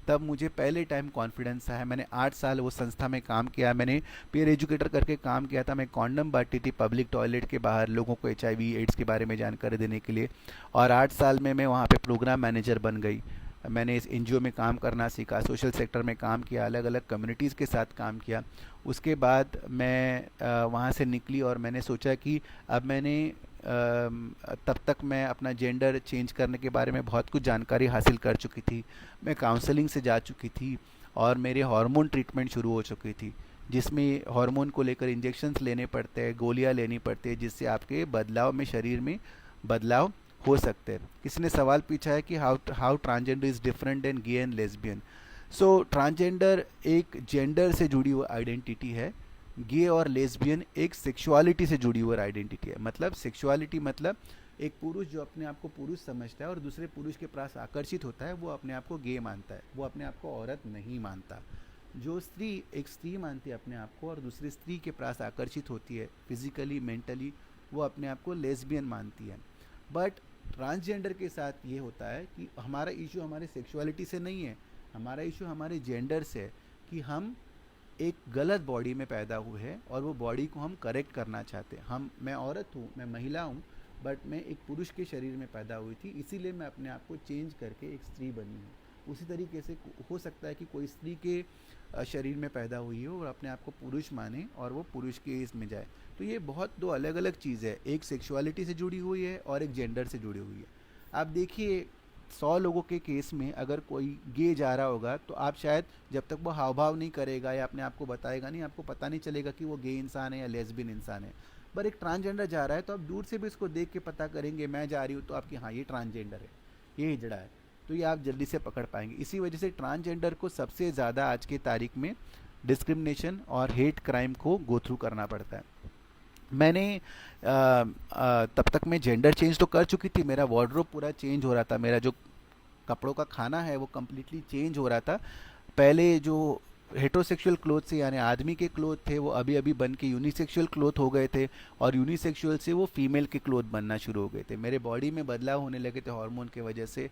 तब मुझे पहले टाइम कॉन्फिडेंस आया। मैंने 8 साल वो संस्था में काम किया, मैंने पीयर एजुकेटर करके काम किया था। मैं कॉन्डम बांटती थी पब्लिक टॉयलेट के बाहर लोगों को HIV एड्स के बारे में जानकारी देने के लिए। और 8 साल में मैं वहाँ पे प्रोग्राम मैनेजर बन गई। मैंने इस एनजीओ में काम करना सीखा, सोशल सेक्टर में काम किया, अलग अलग कम्युनिटीज़ के साथ काम किया। उसके बाद मैं वहाँ से निकली और मैंने सोचा कि अब मैंने तब तक मैं अपना जेंडर चेंज करने के बारे में बहुत कुछ जानकारी हासिल कर चुकी थी। मैं काउंसलिंग से जा चुकी थी और मेरे हार्मोन ट्रीटमेंट शुरू हो चुकी थी, जिसमें हार्मोन को लेकर इंजेक्शन्स लेने पड़ते हैं, गोलियां लेनी पड़ती है, जिससे आपके बदलाव में, शरीर में बदलाव हो सकते हैं। किसी ने सवाल पूछा है कि how transgender is different than gay and lesbian. So transgender एक जेंडर से जुड़ी हुई आइडेंटिटी है, गे और लेस्बियन एक सेक्सुअलिटी से जुड़ी हुई आइडेंटिटी है। मतलब सेक्सुअलिटी मतलब एक पुरुष जो अपने आप को पुरुष समझता है और दूसरे पुरुष के पास आकर्षित होता है, वो अपने आप को गे मानता है, वो अपने आप को औरत नहीं मानता। जो स्त्री एक स्त्री मानती है अपने आप को और दूसरी स्त्री के पास आकर्षित होती है फिजिकली, मेंटली, वो अपने आप को लेस्बियन मानती है। बट ट्रांसजेंडर के साथ ये होता है कि हमारा इशू हमारे सेक्सुअलिटी से नहीं है, हमारा इशू हमारे जेंडर से है कि हम एक गलत बॉडी में पैदा हुए हैं और वो बॉडी को हम करेक्ट करना चाहते हैं। मैं औरत हूँ, मैं महिला हूँ, बट मैं एक पुरुष के शरीर में पैदा हुई थी, इसीलिए मैं अपने आप को चेंज करके एक स्त्री बनी हूँ। उसी तरीके से हो सकता है कि कोई स्त्री के शरीर में पैदा हुई हो और अपने आप को पुरुष माने और वो पुरुष के इसमें जाए। तो ये बहुत दो अलग अलग चीज़ है, एक सेक्सुअलिटी से जुड़ी हुई है और एक जेंडर से जुड़ी हुई है। आप देखिए 100 लोगों के केस में अगर कोई गे जा रहा होगा तो आप शायद जब तक वो हाव भाव नहीं करेगा या अपने आप को बताएगा नहीं, आपको पता नहीं चलेगा कि वो गे इंसान है या लेस्बियन इंसान है। पर एक ट्रांसजेंडर जा रहा है तो आप दूर से भी इसको देख के पता करेंगे, मैं जा रही हूँ तो आपकी हाँ ये ट्रांसजेंडर है, ये हिजड़ा है, तो ये आप जल्दी से पकड़ पाएंगे। इसी वजह से ट्रांसजेंडर को सबसे ज़्यादा आज के तारीख में डिस्क्रिमिनेशन और हेट क्राइम को गो थ्रू करना पड़ता है। मैंने तब तक मैं जेंडर चेंज तो कर चुकी थी, मेरा वार्डरोब पूरा चेंज हो रहा था, मेरा जो कपड़ों का खाना है वो कम्प्लीटली चेंज हो रहा था। पहले जो हेट्रोसेक्सुअल क्लोथ से यानी आदमी के क्लोथ थे वो अभी अभी बन के यूनिसेक्सुअल क्लोथ हो गए थे और यूनिसेक्सुअल से वो फीमेल के क्लोथ बनना शुरू हो गए थे। मेरे बॉडी में बदलाव होने लगे थे हार्मोन की वजह से।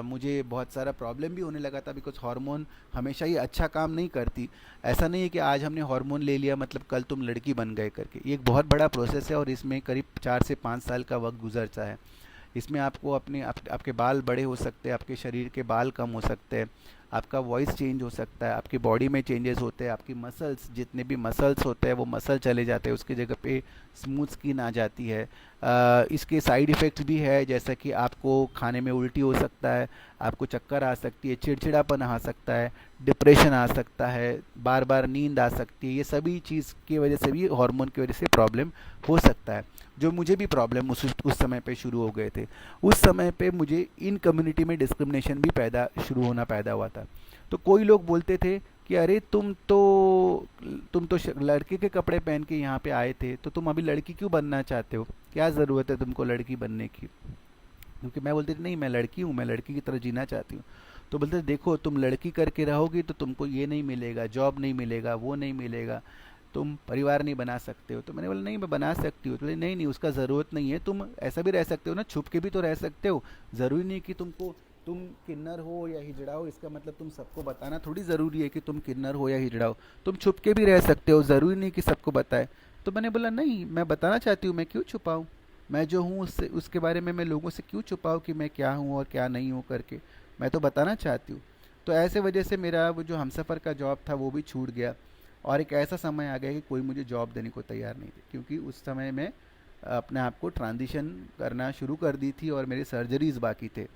मुझे बहुत सारा प्रॉब्लम भी होने लगा था, बिकॉज हार्मोन हमेशा ही अच्छा काम नहीं करती। ऐसा नहीं है कि आज हमने हार्मोन ले लिया मतलब कल तुम लड़की बन गए करके। ये एक बहुत बड़ा प्रोसेस है और इसमें करीब 4 से 5 साल का वक्त गुजरता है। इसमें आपको आपके बाल बड़े हो सकते हैं, आपके शरीर के बाल कम हो सकते हैं, आपका वॉइस चेंज हो सकता है, आपकी बॉडी में चेंजेस होते हैं, आपकी मसल्स, जितने भी मसल्स होते हैं वो मसल चले जाते हैं, उसकी जगह पे स्मूथ स्किन आ जाती है। इसके साइड इफ़ेक्ट्स भी है, जैसा कि आपको खाने में उल्टी हो सकता है, आपको चक्कर आ सकती है, चिड़चिड़ापन आ सकता है, डिप्रेशन आ सकता है, बार बार नींद आ सकती है। ये सभी चीज़ की वजह से भी, हार्मोन की वजह से प्रॉब्लम हो सकता है, जो मुझे भी प्रॉब्लम उस समय पे शुरू हो गए थे। उस समय पे मुझे इन कम्युनिटी में डिस्क्रिमिनेशन भी शुरू होना पैदा हुआ था। तो कोई लोग बोलते थे कि अरे तुम तो लड़के के कपड़े पहन के यहाँ पे आए थे, तो तुम अभी लड़की क्यों बनना चाहते हो, क्या ज़रूरत है तुमको लड़की बनने की? क्योंकि मैं बोलती थी नहीं, मैं लड़की हूँ, मैं लड़की की तरह जीना चाहती हूँ। तो बोलते देखो तुम लड़की करके रहोगी तो तुमको ये नहीं मिलेगा, जॉब नहीं मिलेगा, वो नहीं मिलेगा, तुम परिवार नहीं बना सकते हो। तो मैंने बोला नहीं, मैं बना सकती हूँ। तो बोले नहीं नहीं, उसका ज़रूरत नहीं है, तुम ऐसा भी रह सकते हो ना, छुप के भी तो रह सकते हो। ज़रूरी नहीं कि तुम किन्नर हो या हिजड़ा हो, इसका मतलब तुम सबको बताना थोड़ी ज़रूरी है कि तुम किन्नर हो या हिजड़ा हो, तुम छुप के भी रह सकते हो, ज़रूरी नहीं कि सबको बताए। तो मैंने बोला नहीं, मैं बताना चाहती हूँ, मैं क्यों छुपाऊँ, मैं जो हूँ उसके बारे में मैं लोगों से क्यों छुपाऊँ कि मैं क्या हूँ और क्या नहीं हूँ करके। मैं तो बताना चाहती हूँ। तो ऐसे वजह से मेरा वो जो हमसफ़र का जॉब था वो भी छूट गया, और एक ऐसा समय आ गया कि कोई मुझे जॉब देने को तैयार नहीं थे, क्योंकि उस समय मैं अपने आप को ट्रांजिशन करना शुरू कर दी थी और मेरे सर्जरीज बाकी थे।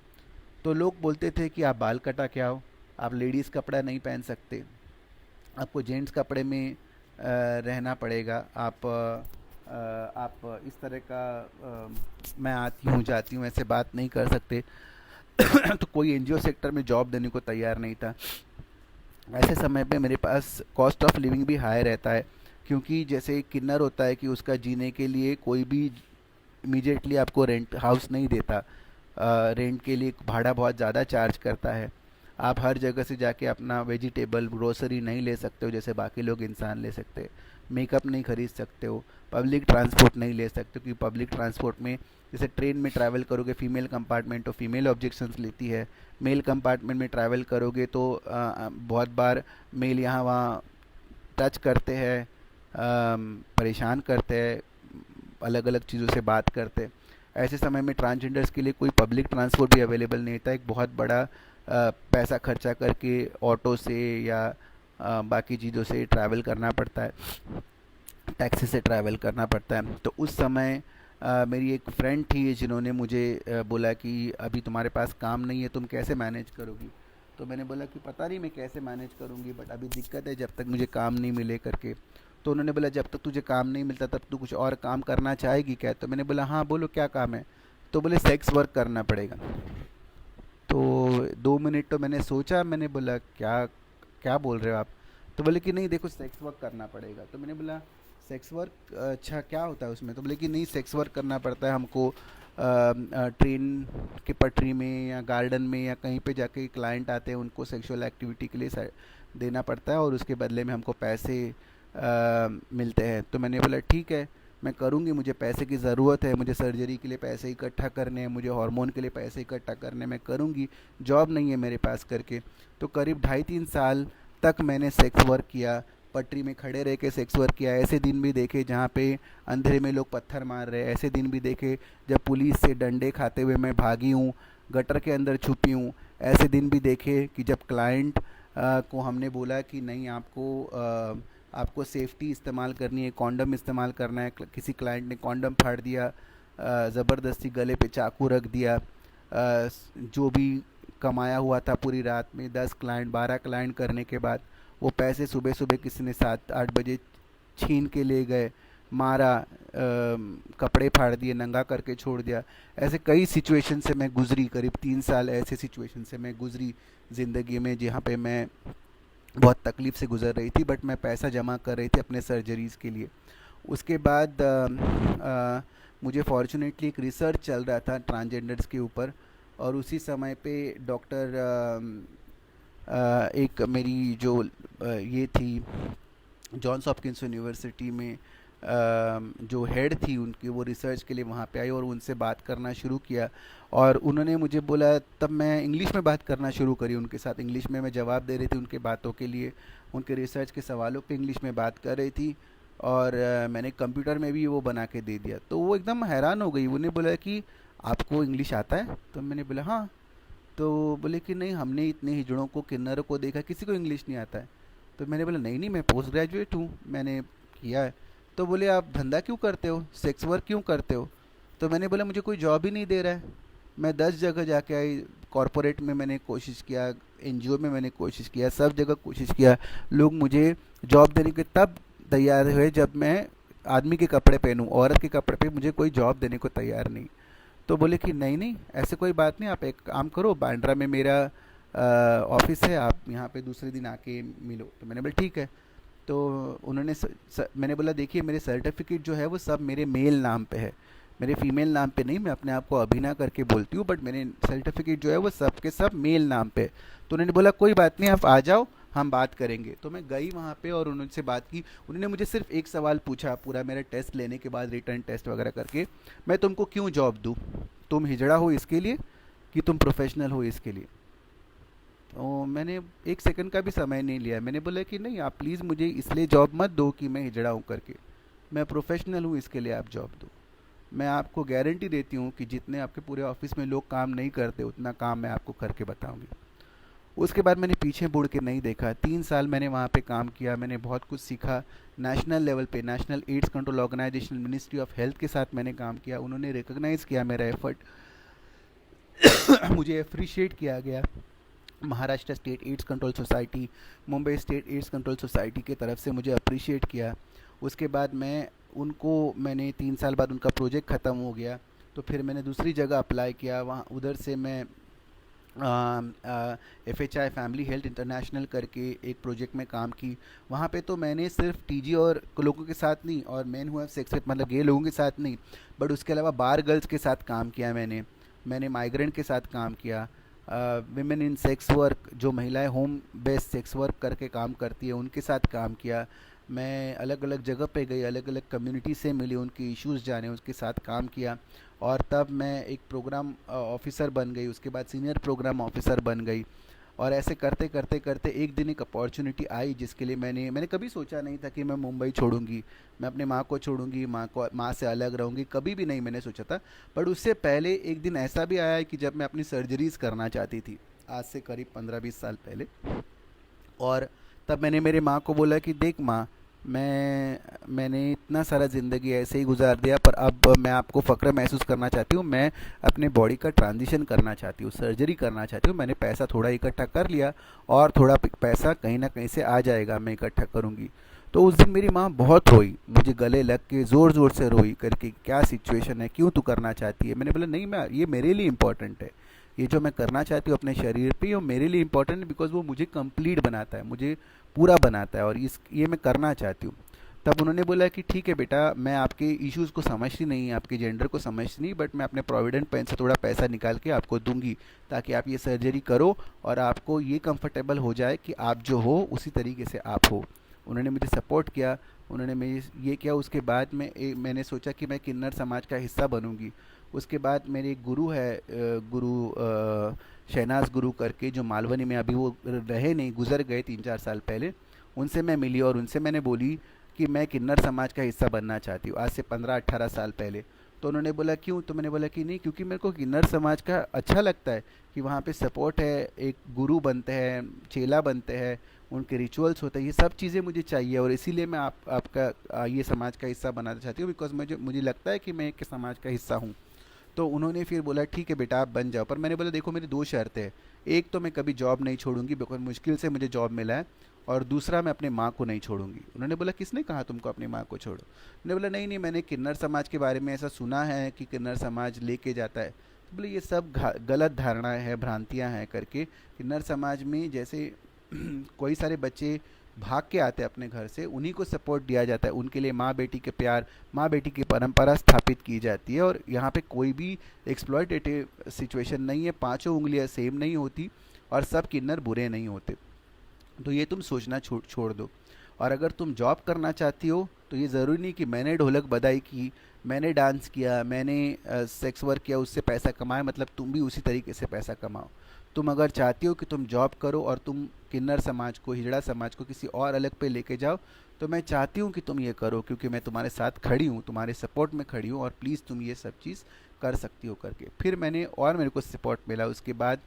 तो लोग बोलते थे कि आप बाल कटा के आओ, आप लेडीज़ कपड़ा नहीं पहन सकते, आपको जेंट्स कपड़े में रहना पड़ेगा, आप इस तरह का मैं आती हूँ जाती हूँ ऐसे बात नहीं कर सकते। तो कोई एनजीओ सेक्टर में जॉब देने को तैयार नहीं था। ऐसे समय पे मेरे पास कॉस्ट ऑफ लिविंग भी हाई रहता है, क्योंकि जैसे एक किन्नर होता है कि उसका जीने के लिए कोई भी इमीडिएटली आपको रेंट हाउस नहीं देता, रेंट के लिए भाड़ा बहुत ज़्यादा चार्ज करता है। आप हर जगह से जाके अपना वेजिटेबल ग्रोसरी नहीं ले सकते हो जैसे बाकी लोग इंसान ले सकते हैं, मेकअप नहीं खरीद सकते हो, पब्लिक ट्रांसपोर्ट नहीं ले सकते हो, क्योंकि पब्लिक ट्रांसपोर्ट में जैसे ट्रेन में ट्रैवल करोगे फीमेल कंपार्टमेंट तो फीमेल ऑब्जेक्शंस लेती है, मेल कंपार्टमेंट में ट्रैवल करोगे तो बहुत बार मेल यहाँ वहाँ टच करते हैं, परेशान करते हैं, अलग अलग चीज़ों से बात करते हैं। ऐसे समय में ट्रांसजेंडर्स के लिए कोई पब्लिक ट्रांसपोर्ट भी अवेलेबल नहीं था, एक बहुत बड़ा पैसा खर्चा करके ऑटो से या बाकी चीज़ों से ट्रैवल करना पड़ता है, टैक्सी से ट्रैवल करना पड़ता है। तो उस समय मेरी एक फ्रेंड थी जिन्होंने मुझे बोला कि अभी तुम्हारे पास काम नहीं है, तुम कैसे मैनेज करोगी। तो मैंने बोला कि पता नहीं मैं कैसे मैनेज करूँगी, बट अभी दिक्कत है जब तक मुझे काम नहीं मिले करके। तो उन्होंने बोला जब तक तुझे काम नहीं मिलता तब तू कुछ और काम करना चाहेगी क्या। तो मैंने बोला हाँ बोलो क्या काम है। तो बोले सेक्स वर्क करना पड़ेगा। तो 2 मिनट तो मैंने सोचा, मैंने बोला क्या क्या बोल रहे हो आप। तो बोले कि नहीं देखो सेक्स वर्क करना पड़ेगा। तो मैंने बोला सेक्स वर्क अच्छा क्या होता है उसमें। तो बोले कि नहीं सेक्स वर्क करना पड़ता है हमको, ट्रेन के पटरी में या गार्डन में या कहीं पे जाके क्लाइंट आते हैं उनको सेक्सुअल एक्टिविटी के लिए देना पड़ता है और उसके बदले में हमको पैसे मिलते हैं। तो मैंने बोला ठीक है मैं करूँगी, मुझे पैसे की ज़रूरत है, मुझे सर्जरी के लिए पैसे इकट्ठा करने हैं, मुझे हार्मोन के लिए पैसे इकट्ठा करने, मैं करूँगी, जॉब नहीं है मेरे पास करके। तो करीब 2.5-3 साल तक मैंने सेक्स वर्क किया, पटरी में खड़े रह के सेक्स वर्क किया। ऐसे दिन भी देखे जहाँ पे अंधेरे में लोग पत्थर मार रहे हैं, ऐसे दिन भी देखे जब पुलिस से डंडे खाते हुए मैं भागी हूँ, गटर के अंदर छुपी हूँ। ऐसे दिन भी देखे कि जब क्लाइंट को हमने बोला कि नहीं आपको सेफ्टी इस्तेमाल करनी है, कॉन्डम इस्तेमाल करना है, किसी क्लाइंट ने कॉन्डम फाड़ दिया, ज़बरदस्ती गले पे चाकू रख दिया, जो भी कमाया हुआ था पूरी रात में 10 क्लाइंट 12 क्लाइंट करने के बाद वो पैसे सुबह सुबह किसी ने 7-8 बजे छीन के ले गए, मारा, कपड़े फाड़ दिए, नंगा करके छोड़ दिया। ऐसे कई सिचुएशन से मैं गुज़री, करीब 3 साल ऐसे सिचुएशन से मैं गुज़री ज़िंदगी में जहाँ पे मैं बहुत तकलीफ़ से गुज़र रही थी, बट मैं पैसा जमा कर रही थी अपने सर्जरीज़ के लिए। उसके बाद मुझे फॉर्चुनेटली एक रिसर्च चल रहा था ट्रांसजेंडर्स के ऊपर, और उसी समय पे डॉक्टर एक मेरी जो ये थी जॉन्स हॉपकिंस यूनिवर्सिटी में जो हेड थी उनकी, वो रिसर्च के लिए वहाँ पे आई और उनसे बात करना शुरू किया। और उन्होंने मुझे बोला, तब मैं इंग्लिश में बात करना शुरू करी उनके साथ, इंग्लिश में मैं जवाब दे रही थी उनके बातों के लिए, उनके रिसर्च के सवालों पे इंग्लिश में बात कर रही थी, और मैंने कंप्यूटर में भी वो बना के दे दिया। तो वो एकदम हैरान हो गई, उन्हें बोला कि आपको इंग्लिश आता है। तो मैंने बोला हाँ। तो बोले कि नहीं हमने इतने हिजड़ों को किन्नरों को देखा, किसी को इंग्लिश नहीं आता है। तो मैंने बोला नहीं नहीं मैं पोस्ट ग्रेजुएट हूँ, मैंने किया है। तो बोले आप धंधा क्यों करते हो, सेक्स वर्क क्यों करते हो। तो मैंने बोला मुझे कोई जॉब ही नहीं दे रहा है, मैं 10 जगह जाके आई, कॉरपोरेट में मैंने कोशिश किया, एनजीओ में मैंने कोशिश किया, सब जगह कोशिश किया, लोग मुझे जॉब देने के तब तैयार हुए जब मैं आदमी के कपड़े पहनूं, औरत के कपड़े पे मुझे कोई जॉब देने को तैयार नहीं। तो बोले कि नहीं नहीं ऐसे कोई बात नहीं, आप एक काम करो, बांद्रा में मेरा ऑफिस है, आप यहाँ पे दूसरे दिन आके मिलो। तो मैंने बोला ठीक है। तो उन्होंने मैंने बोला देखिए मेरे सर्टिफिकेट जो है वो सब मेरे मेल नाम पे है, मेरे फीमेल नाम पे नहीं, मैं अपने आप को अभिनय करके बोलती हूँ, बट मेरे सर्टिफिकेट जो है वो सब के सब मेल नाम पे है। तो उन्होंने बोला कोई बात नहीं आप आ जाओ हम बात करेंगे। तो मैं गई वहाँ पे और उनसे बात की। उन्होंने मुझे सिर्फ एक सवाल पूछा पूरा मेरा टेस्ट लेने के बाद, रिटर्न टेस्ट वगैरह करके, मैं तुमको क्यों जॉब दूँ, तुम हिजड़ा हो इसके लिए कि तुम प्रोफेशनल हो इसके लिए। तो मैंने एक सेकंड का भी समय नहीं लिया, मैंने बोला कि नहीं आप प्लीज़ मुझे इसलिए जॉब मत दो कि मैं हिजड़ा हूँ करके, मैं प्रोफेशनल हूँ इसके लिए आप जॉब दो। मैं आपको गारंटी देती हूँ कि जितने आपके पूरे ऑफिस में लोग काम नहीं करते उतना काम मैं आपको करके बताऊँगी। उसके बाद मैंने पीछे मुड़ के नहीं देखा। 3 साल मैंने वहाँ पे काम किया, मैंने बहुत कुछ सीखा। नेशनल लेवल पे national AIDS control organisation, ministry of health के साथ मैंने काम किया। उन्होंने रिकॉग्नाइज़ किया मेरा एफर्ट, मुझे अप्रिशिएट किया गया। Maharashtra state AIDS control society, Mumbai state AIDS control society की तरफ से मुझे अप्रिशिएट किया। उसके बाद मैंने 3 साल बाद उनका प्रोजेक्ट ख़त्म हो गया, तो फिर मैंने दूसरी जगह अप्लाई किया। वहाँ उधर से मैं FHI फैमिली हेल्थ इंटरनेशनल करके एक प्रोजेक्ट में काम की। वहाँ पे तो मैंने सिर्फ TG और लोगों के साथ नहीं, और मैन हु हैव सेक्स मतलब गे लोगों के साथ नहीं, बट उसके अलावा बार गर्ल्स के साथ काम किया। मैंने माइग्रेंट के साथ काम किया। विमेन इन सेक्स वर्क, जो महिलाएं होम बेस्ड सेक्स वर्क करके काम करती है, उनके साथ काम किया। मैं अलग अलग जगह पे गई, अलग अलग कम्युनिटी से मिली, उनके इश्यूज़ जाने, उसके साथ काम किया। और तब मैं एक प्रोग्राम ऑफिसर बन गई, उसके बाद सीनियर प्रोग्राम ऑफिसर बन गई। और ऐसे करते करते करते एक दिन एक अपॉर्चुनिटी आई जिसके लिए मैंने कभी सोचा नहीं था कि मैं मुंबई छोड़ूंगी, मैं अपने माँ को छोड़ूंगी, माँ से अलग रहूंगी, कभी भी नहीं मैंने सोचा था। बट उससे पहले एक दिन ऐसा भी आया है कि जब मैं अपनी सर्जरीज़ करना चाहती थी, आज से करीब 15-20 साल पहले। और तब मैंने मेरे माँ को बोला कि देख माँ, मैंने इतना सारा ज़िंदगी ऐसे ही गुजार दिया, पर अब मैं आपको फ़क्र महसूस करना चाहती हूँ। मैं अपने बॉडी का ट्रांजिशन करना चाहती हूँ, सर्जरी करना चाहती हूँ। मैंने पैसा थोड़ा इकट्ठा कर लिया, और थोड़ा पैसा कहीं ना कहीं से आ जाएगा, मैं इकट्ठा करूँगी। तो उस दिन मेरी माँ बहुत रोई, मुझे गले लग के ज़ोर ज़ोर से रोई करके, क्या सिचुएशन है, क्यों तू करना चाहती है। मैंने बोला नहीं, मैं ये मेरे लिए इम्पोर्टेंट है, ये जो मैं करना चाहती हूँ अपने शरीर पे, ये मेरे लिए इम्पोर्टेंट है, बिकॉज वो मुझे कंप्लीट बनाता है, मुझे पूरा बनाता है, और ये मैं करना चाहती हूँ। तब उन्होंने बोला कि ठीक है बेटा, मैं आपके इश्यूज़ को समझती नहीं, आपके जेंडर को समझती नहीं, बट मैं अपने प्रोविडेंट पेन से थोड़ा पैसा निकाल के आपको दूंगी, ताकि आप ये सर्जरी करो और आपको ये कंफर्टेबल हो जाए कि आप जो हो उसी तरीके से आप हो। उन्होंने मुझे सपोर्ट किया, उन्होंने मेरी ये किया। उसके बाद मैंने सोचा कि मैं किन्नर समाज का हिस्सा बनूंगी। उसके बाद मेरे एक गुरु है, शहनाज गुरु करके, जो मालवनी में, अभी वो रहे नहीं, गुजर गए 3-4 साल पहले। उनसे मैं मिली और उनसे मैंने बोली कि मैं किन्नर समाज का हिस्सा बनना चाहती हूँ, आज से 15-18 साल पहले। तो उन्होंने बोला क्यों, तो मैंने बोला कि नहीं, क्योंकि मेरे को किन्नर समाज का अच्छा लगता है कि वहाँ पे सपोर्ट है, एक गुरु बनते हैं, चेला बनते हैं, उनके रिचुअल्स होते हैं, ये सब चीज़ें मुझे चाहिए, और इसीलिए मैं आपका ये समाज का हिस्सा बनाना चाहती हूँ, बिकॉज मुझे लगता है कि मैं एक समाज का हिस्सा हूँ। तो उन्होंने फिर बोला ठीक है बेटा, आप बन जाओ। पर मैंने बोला देखो, मेरी 2 शर्तें हैं। एक तो मैं कभी जॉब नहीं छोड़ूंगी, बिकॉज मुश्किल से मुझे जॉब मिला है, और दूसरा मैं अपने माँ को नहीं छोड़ूंगी। उन्होंने बोला किसने कहा तुमको अपनी माँ को छोड़ो। मैंने बोला नहीं नहीं, मैंने किन्नर समाज के बारे में ऐसा सुना है कि किन्नर समाज लेके जाता है। तो बोले ये सब गलत धारणाएं हैं, भ्रांतियां हैं करके। किन्नर समाज में जैसे कोई सारे बच्चे भाग के आते हैं अपने घर से, उन्हीं को सपोर्ट दिया जाता है, उनके लिए माँ बेटी के प्यार, माँ बेटी की परंपरा स्थापित की जाती है। और यहाँ पे कोई भी एक्सप्लॉयटेटिव सिचुएशन नहीं है, पांचों उंगलियां सेम नहीं होती, और सब किन्नर बुरे नहीं होते। तो ये तुम सोचना छोड़ दो। और अगर तुम जॉब करना चाहती हो, तो ये ज़रूरी नहीं कि मैंने ढोलक बजाई की, मैंने डांस किया, मैंने सेक्स वर्क किया, उससे पैसा कमाए, मतलब तुम भी उसी तरीके से पैसा कमाओ। तुम अगर चाहती हो कि तुम जॉब करो और तुम किन्नर समाज को, हिजड़ा समाज को किसी और अलग पे लेके जाओ, तो मैं चाहती हूँ कि तुम ये करो, क्योंकि मैं तुम्हारे साथ खड़ी हूँ, तुम्हारे सपोर्ट में खड़ी हूँ, और प्लीज़ तुम ये सब चीज़ कर सकती हो करके। फिर मेरे को सपोर्ट मिला। उसके बाद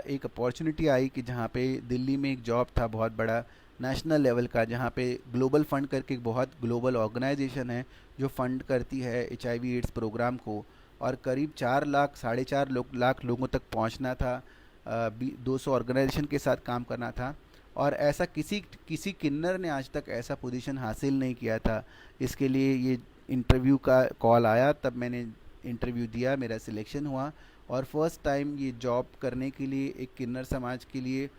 एक अपॉर्चुनिटी आई कि जहाँ पे दिल्ली में एक जॉब था बहुत बड़ा, नेशनल लेवल का, जहाँ पे ग्लोबल फंड करके एक बहुत ग्लोबल ऑर्गेनाइजेशन है जो फंड करती है HIV एड्स प्रोग्राम को, और करीब 4 लाख 4.5 लाख लोगों तक पहुँचना था। 200 ऑर्गेनाइजेशन के साथ काम करना था, और ऐसा किसी किसी किन्नर ने आज तक ऐसा पोजीशन हासिल नहीं किया था। इसके लिए ये इंटरव्यू का कॉल आया, तब मैंने इंटरव्यू दिया, मेरा सिलेक्शन हुआ, और फर्स्ट टाइम ये जॉब करने के लिए, एक किन्नर समाज के लिए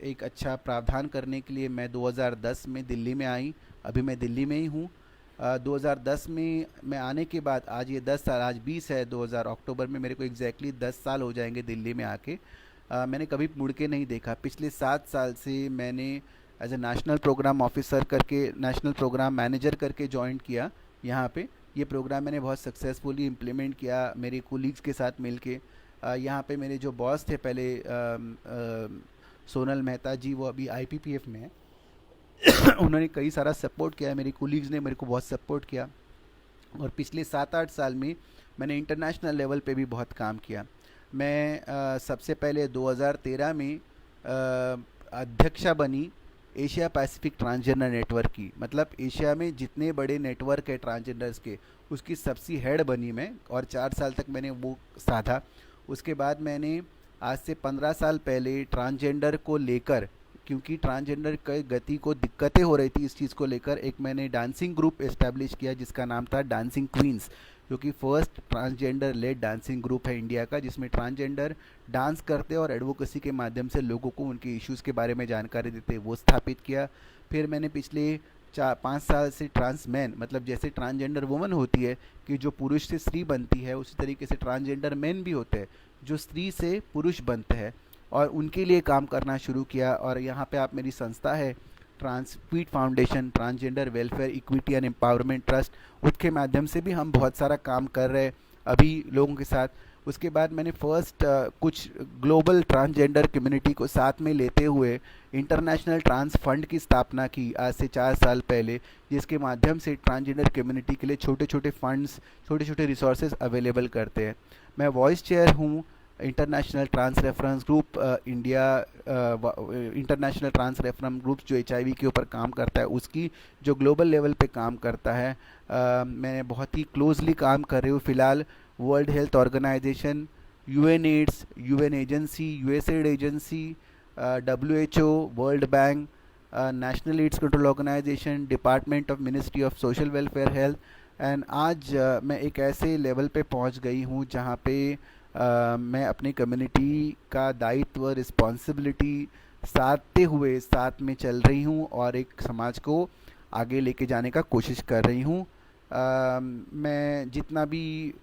एक अच्छा प्रावधान करने के लिए मैं 2010 में दिल्ली में आई। अभी मैं दिल्ली में ही हूँ। 2010 में मैं आने के बाद आज ये 10 साल, आज 20 है 2000, अक्टूबर में मेरे को एग्जैक्टली 10 साल हो जाएंगे दिल्ली में आके। मैंने कभी मुड़ के नहीं देखा। पिछले 7 साल से मैंने as a national programme officer करके, नेशनल प्रोग्राम मैनेजर करके ज्वाइन किया यहाँ पे। ये प्रोग्राम मैंने बहुत सक्सेसफुली इम्प्लीमेंट किया मेरे कोलीग्स के साथ मिलके। यहाँ पे मेरे जो बॉस थे पहले, सोनल मेहता जी, वो अभी IPPF में है। उन्होंने कई सारा सपोर्ट किया, मेरे कोलीग्स ने मेरे को बहुत सपोर्ट किया। और पिछले 7-8 साल में मैंने इंटरनेशनल लेवल पे भी बहुत काम किया। मैं सबसे पहले 2013 में अध्यक्षा बनी एशिया पैसिफिक ट्रांसजेंडर नेटवर्क की, मतलब एशिया में जितने बड़े नेटवर्क है ट्रांसजेंडर्स के, उसकी सबसे हेड बनी मैं, और 4 साल तक मैंने वो साधा। उसके बाद मैंने आज से 15 साल पहले ट्रांसजेंडर को लेकर, क्योंकि ट्रांसजेंडर की गति को दिक्कतें हो रही थी इस चीज़ को लेकर, एक मैंने डांसिंग ग्रुप इस्टेब्लिश किया जिसका नाम था डांसिंग क्वींस, जो कि first transgender led dancing group है इंडिया का, जिसमें ट्रांसजेंडर डांस करते और एडवोकेसी के माध्यम से लोगों को उनके इश्यूज़ के बारे में जानकारी देते, वो स्थापित किया। फिर मैंने पिछले 4-5 साल से ट्रांसमैन, मतलब जैसे ट्रांसजेंडर वुमन होती है कि जो पुरुष से स्त्री बनती है, उसी तरीके से ट्रांसजेंडर मैन भी होते हैं जो स्त्री से पुरुष बनते हैं, और उनके लिए काम करना शुरू किया। और यहाँ पे आप मेरी संस्था है ट्रांसपीट foundation, transgender welfare equity and empowerment trust, उसके माध्यम से भी हम बहुत सारा काम कर रहे हैं अभी लोगों के साथ। उसके बाद मैंने फर्स्ट कुछ ग्लोबल ट्रांसजेंडर कम्युनिटी को साथ में लेते हुए इंटरनेशनल ट्रांस फंड की स्थापना की आज से 4 साल पहले, जिसके माध्यम से ट्रांसजेंडर कम्युनिटी के लिए छोटे छोटे फंड्स, छोटे छोटे रिसोर्सेज अवेलेबल करते हैं। मैं वॉइस चेयर हूँ international trans reference group India, international trans reference group जो HIV के ऊपर काम करता है, उसकी जो ग्लोबल लेवल पे काम करता है। मैं बहुत ही क्लोजली काम कर रही हूँ फ़िलहाल world health organisation, UN AIDS, UN agency, USAID agency, WHO, world bank, national AIDS control organisation, department of ministry of social welfare health. And आज मैं एक ऐसे लेवल पे पहुंच गई हूं जहां पे मैं अपनी कम्युनिटी का दायित्व, रिस्पॉन्सिबिलिटी साधते हुए साथ में चल रही हूँ और एक समाज को आगे लेके जाने का कोशिश कर रही हूँ। मैं जितना भी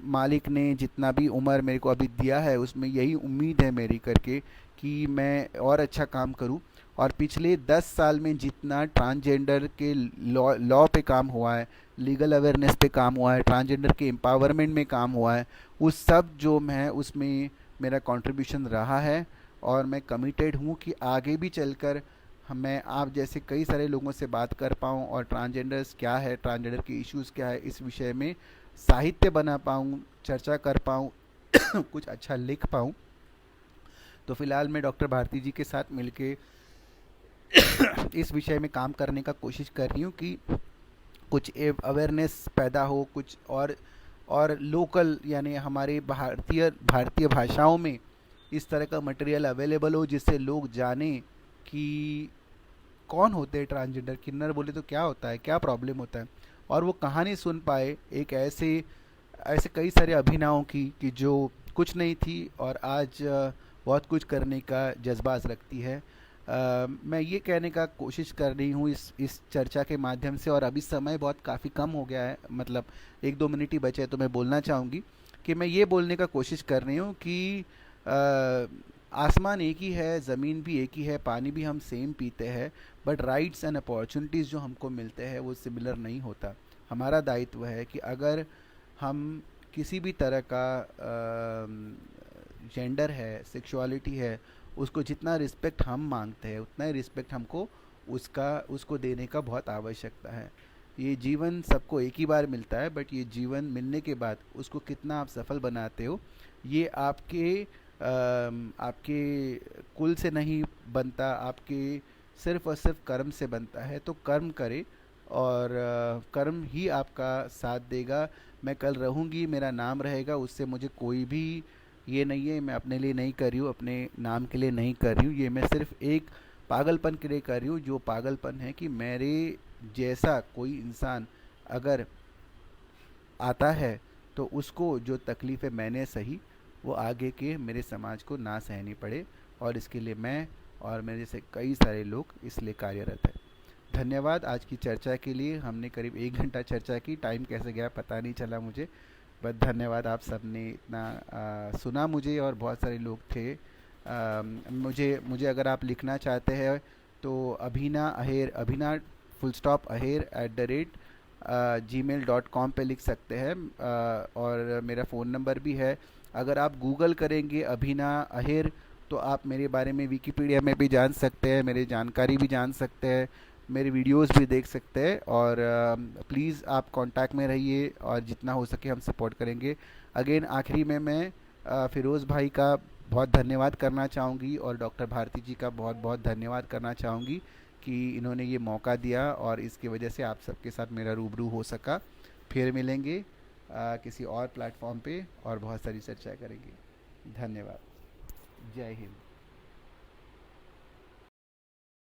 मालिक ने जितना भी उम्र मेरे को अभी दिया है, उसमें यही उम्मीद है मेरी करके कि मैं और अच्छा काम करूं। और पिछले 10 साल में जितना ट्रांसजेंडर के लॉ पे काम हुआ है, लीगल अवेयरनेस पे काम हुआ है, ट्रांसजेंडर के एम्पावरमेंट में काम हुआ है, उस सब जो मैं उसमें मेरा कंट्रीब्यूशन रहा है। और मैं कमिटेड हूँ कि आगे भी चलकर मैं आप जैसे कई सारे लोगों से बात कर पाऊँ और ट्रांसजेंडर्स क्या है, ट्रांसजेंडर के इश्यूज़ क्या है, इस विषय में साहित्य बना पाऊँ, चर्चा कर पाऊँ, कुछ अच्छा लिख पाऊँ। तो फिलहाल मैं डॉक्टर भारती जी के साथ मिलके इस विषय में काम करने का कोशिश कर रही हूँ कि कुछ अवेयरनेस पैदा हो, कुछ और लोकल यानी हमारे भारतीय भाषाओं में इस तरह का मटेरियल अवेलेबल हो जिससे लोग जानें कि कौन होते हैं ट्रांसजेंडर, किन्नर बोले तो क्या होता है, क्या प्रॉब्लम होता है, और वो कहानी सुन पाए एक ऐसे ऐसे कई सारे अभिनवों की कि जो कुछ नहीं थी और आज बहुत कुछ करने का जज्बात रखती है। मैं ये कहने का कोशिश कर रही हूँ इस चर्चा के माध्यम से, और अभी समय बहुत काफ़ी कम हो गया है, मतलब 1-2 मिनट ही बचे, तो मैं बोलना चाहूँगी कि मैं ये बोलने का कोशिश कर रही हूँ कि आसमान एक ही है, ज़मीन भी एक ही है, पानी भी हम सेम पीते हैं, बट राइट्स एंड अपॉर्चुनिटीज़ जो हमको मिलते हैं वो सिमिलर नहीं होता। हमारा दायित्व है कि अगर हम किसी भी तरह का जेंडर है, सेक्सुअलिटी है, उसको जितना रिस्पेक्ट हम मांगते हैं उतना ही रिस्पेक्ट हमको उसको देने का बहुत आवश्यकता है। ये जीवन सबको एक ही बार मिलता है, बट ये जीवन मिलने के बाद उसको कितना आप सफल बनाते हो, ये आपके कुल से नहीं बनता, आपके सिर्फ और सिर्फ कर्म से बनता है। तो कर्म करें और कर्म ही आपका साथ देगा। मैं कल रहूँगी, मेरा नाम रहेगा, उससे मुझे कोई भी ये नहीं है मैं अपने लिए नहीं कर रही हूँ, अपने नाम के लिए नहीं कर रही हूँ, ये मैं सिर्फ एक पागलपन के लिए कर रही हूँ, जो पागलपन है कि मेरे जैसा कोई इंसान अगर आता है तो उसको जो तकलीफ़ें मैंने सही वो आगे के मेरे समाज को ना सहनी पड़े, और इसके लिए मैं और मेरे जैसे कई सारे लोग इसलिए कार्यरत हैं। धन्यवाद आज की चर्चा के लिए। हमने करीब 1 घंटा चर्चा की, टाइम कैसे गया पता नहीं चला मुझे, बस धन्यवाद आप सबने इतना सुना मुझे, और बहुत सारे लोग थे। मुझे अगर आप लिखना चाहते हैं तो अभिना फुल स्टॉप अहेर @gmail.com पे लिख सकते हैं, और मेरा फ़ोन नंबर भी है। अगर आप गूगल करेंगे अभिना अहेर तो आप मेरे बारे में विकिपीडिया में भी जान सकते हैं, मेरी जानकारी भी जान सकते हैं। मेरे वीडियोस भी देख सकते हैं। और प्लीज़ आप कांटेक्ट में रहिए और जितना हो सके हम सपोर्ट करेंगे। अगेन आखिरी में मैं फ़िरोज़ भाई का बहुत धन्यवाद करना चाहूँगी और डॉक्टर भारती जी का बहुत बहुत धन्यवाद करना चाहूँगी कि इन्होंने ये मौका दिया और इसकी वजह से आप सबके साथ मेरा रूबरू हो सका। फिर मिलेंगे किसी और प्लेटफॉर्म पे और बहुत सारी चर्चा करेंगे। धन्यवाद। जय हिंद।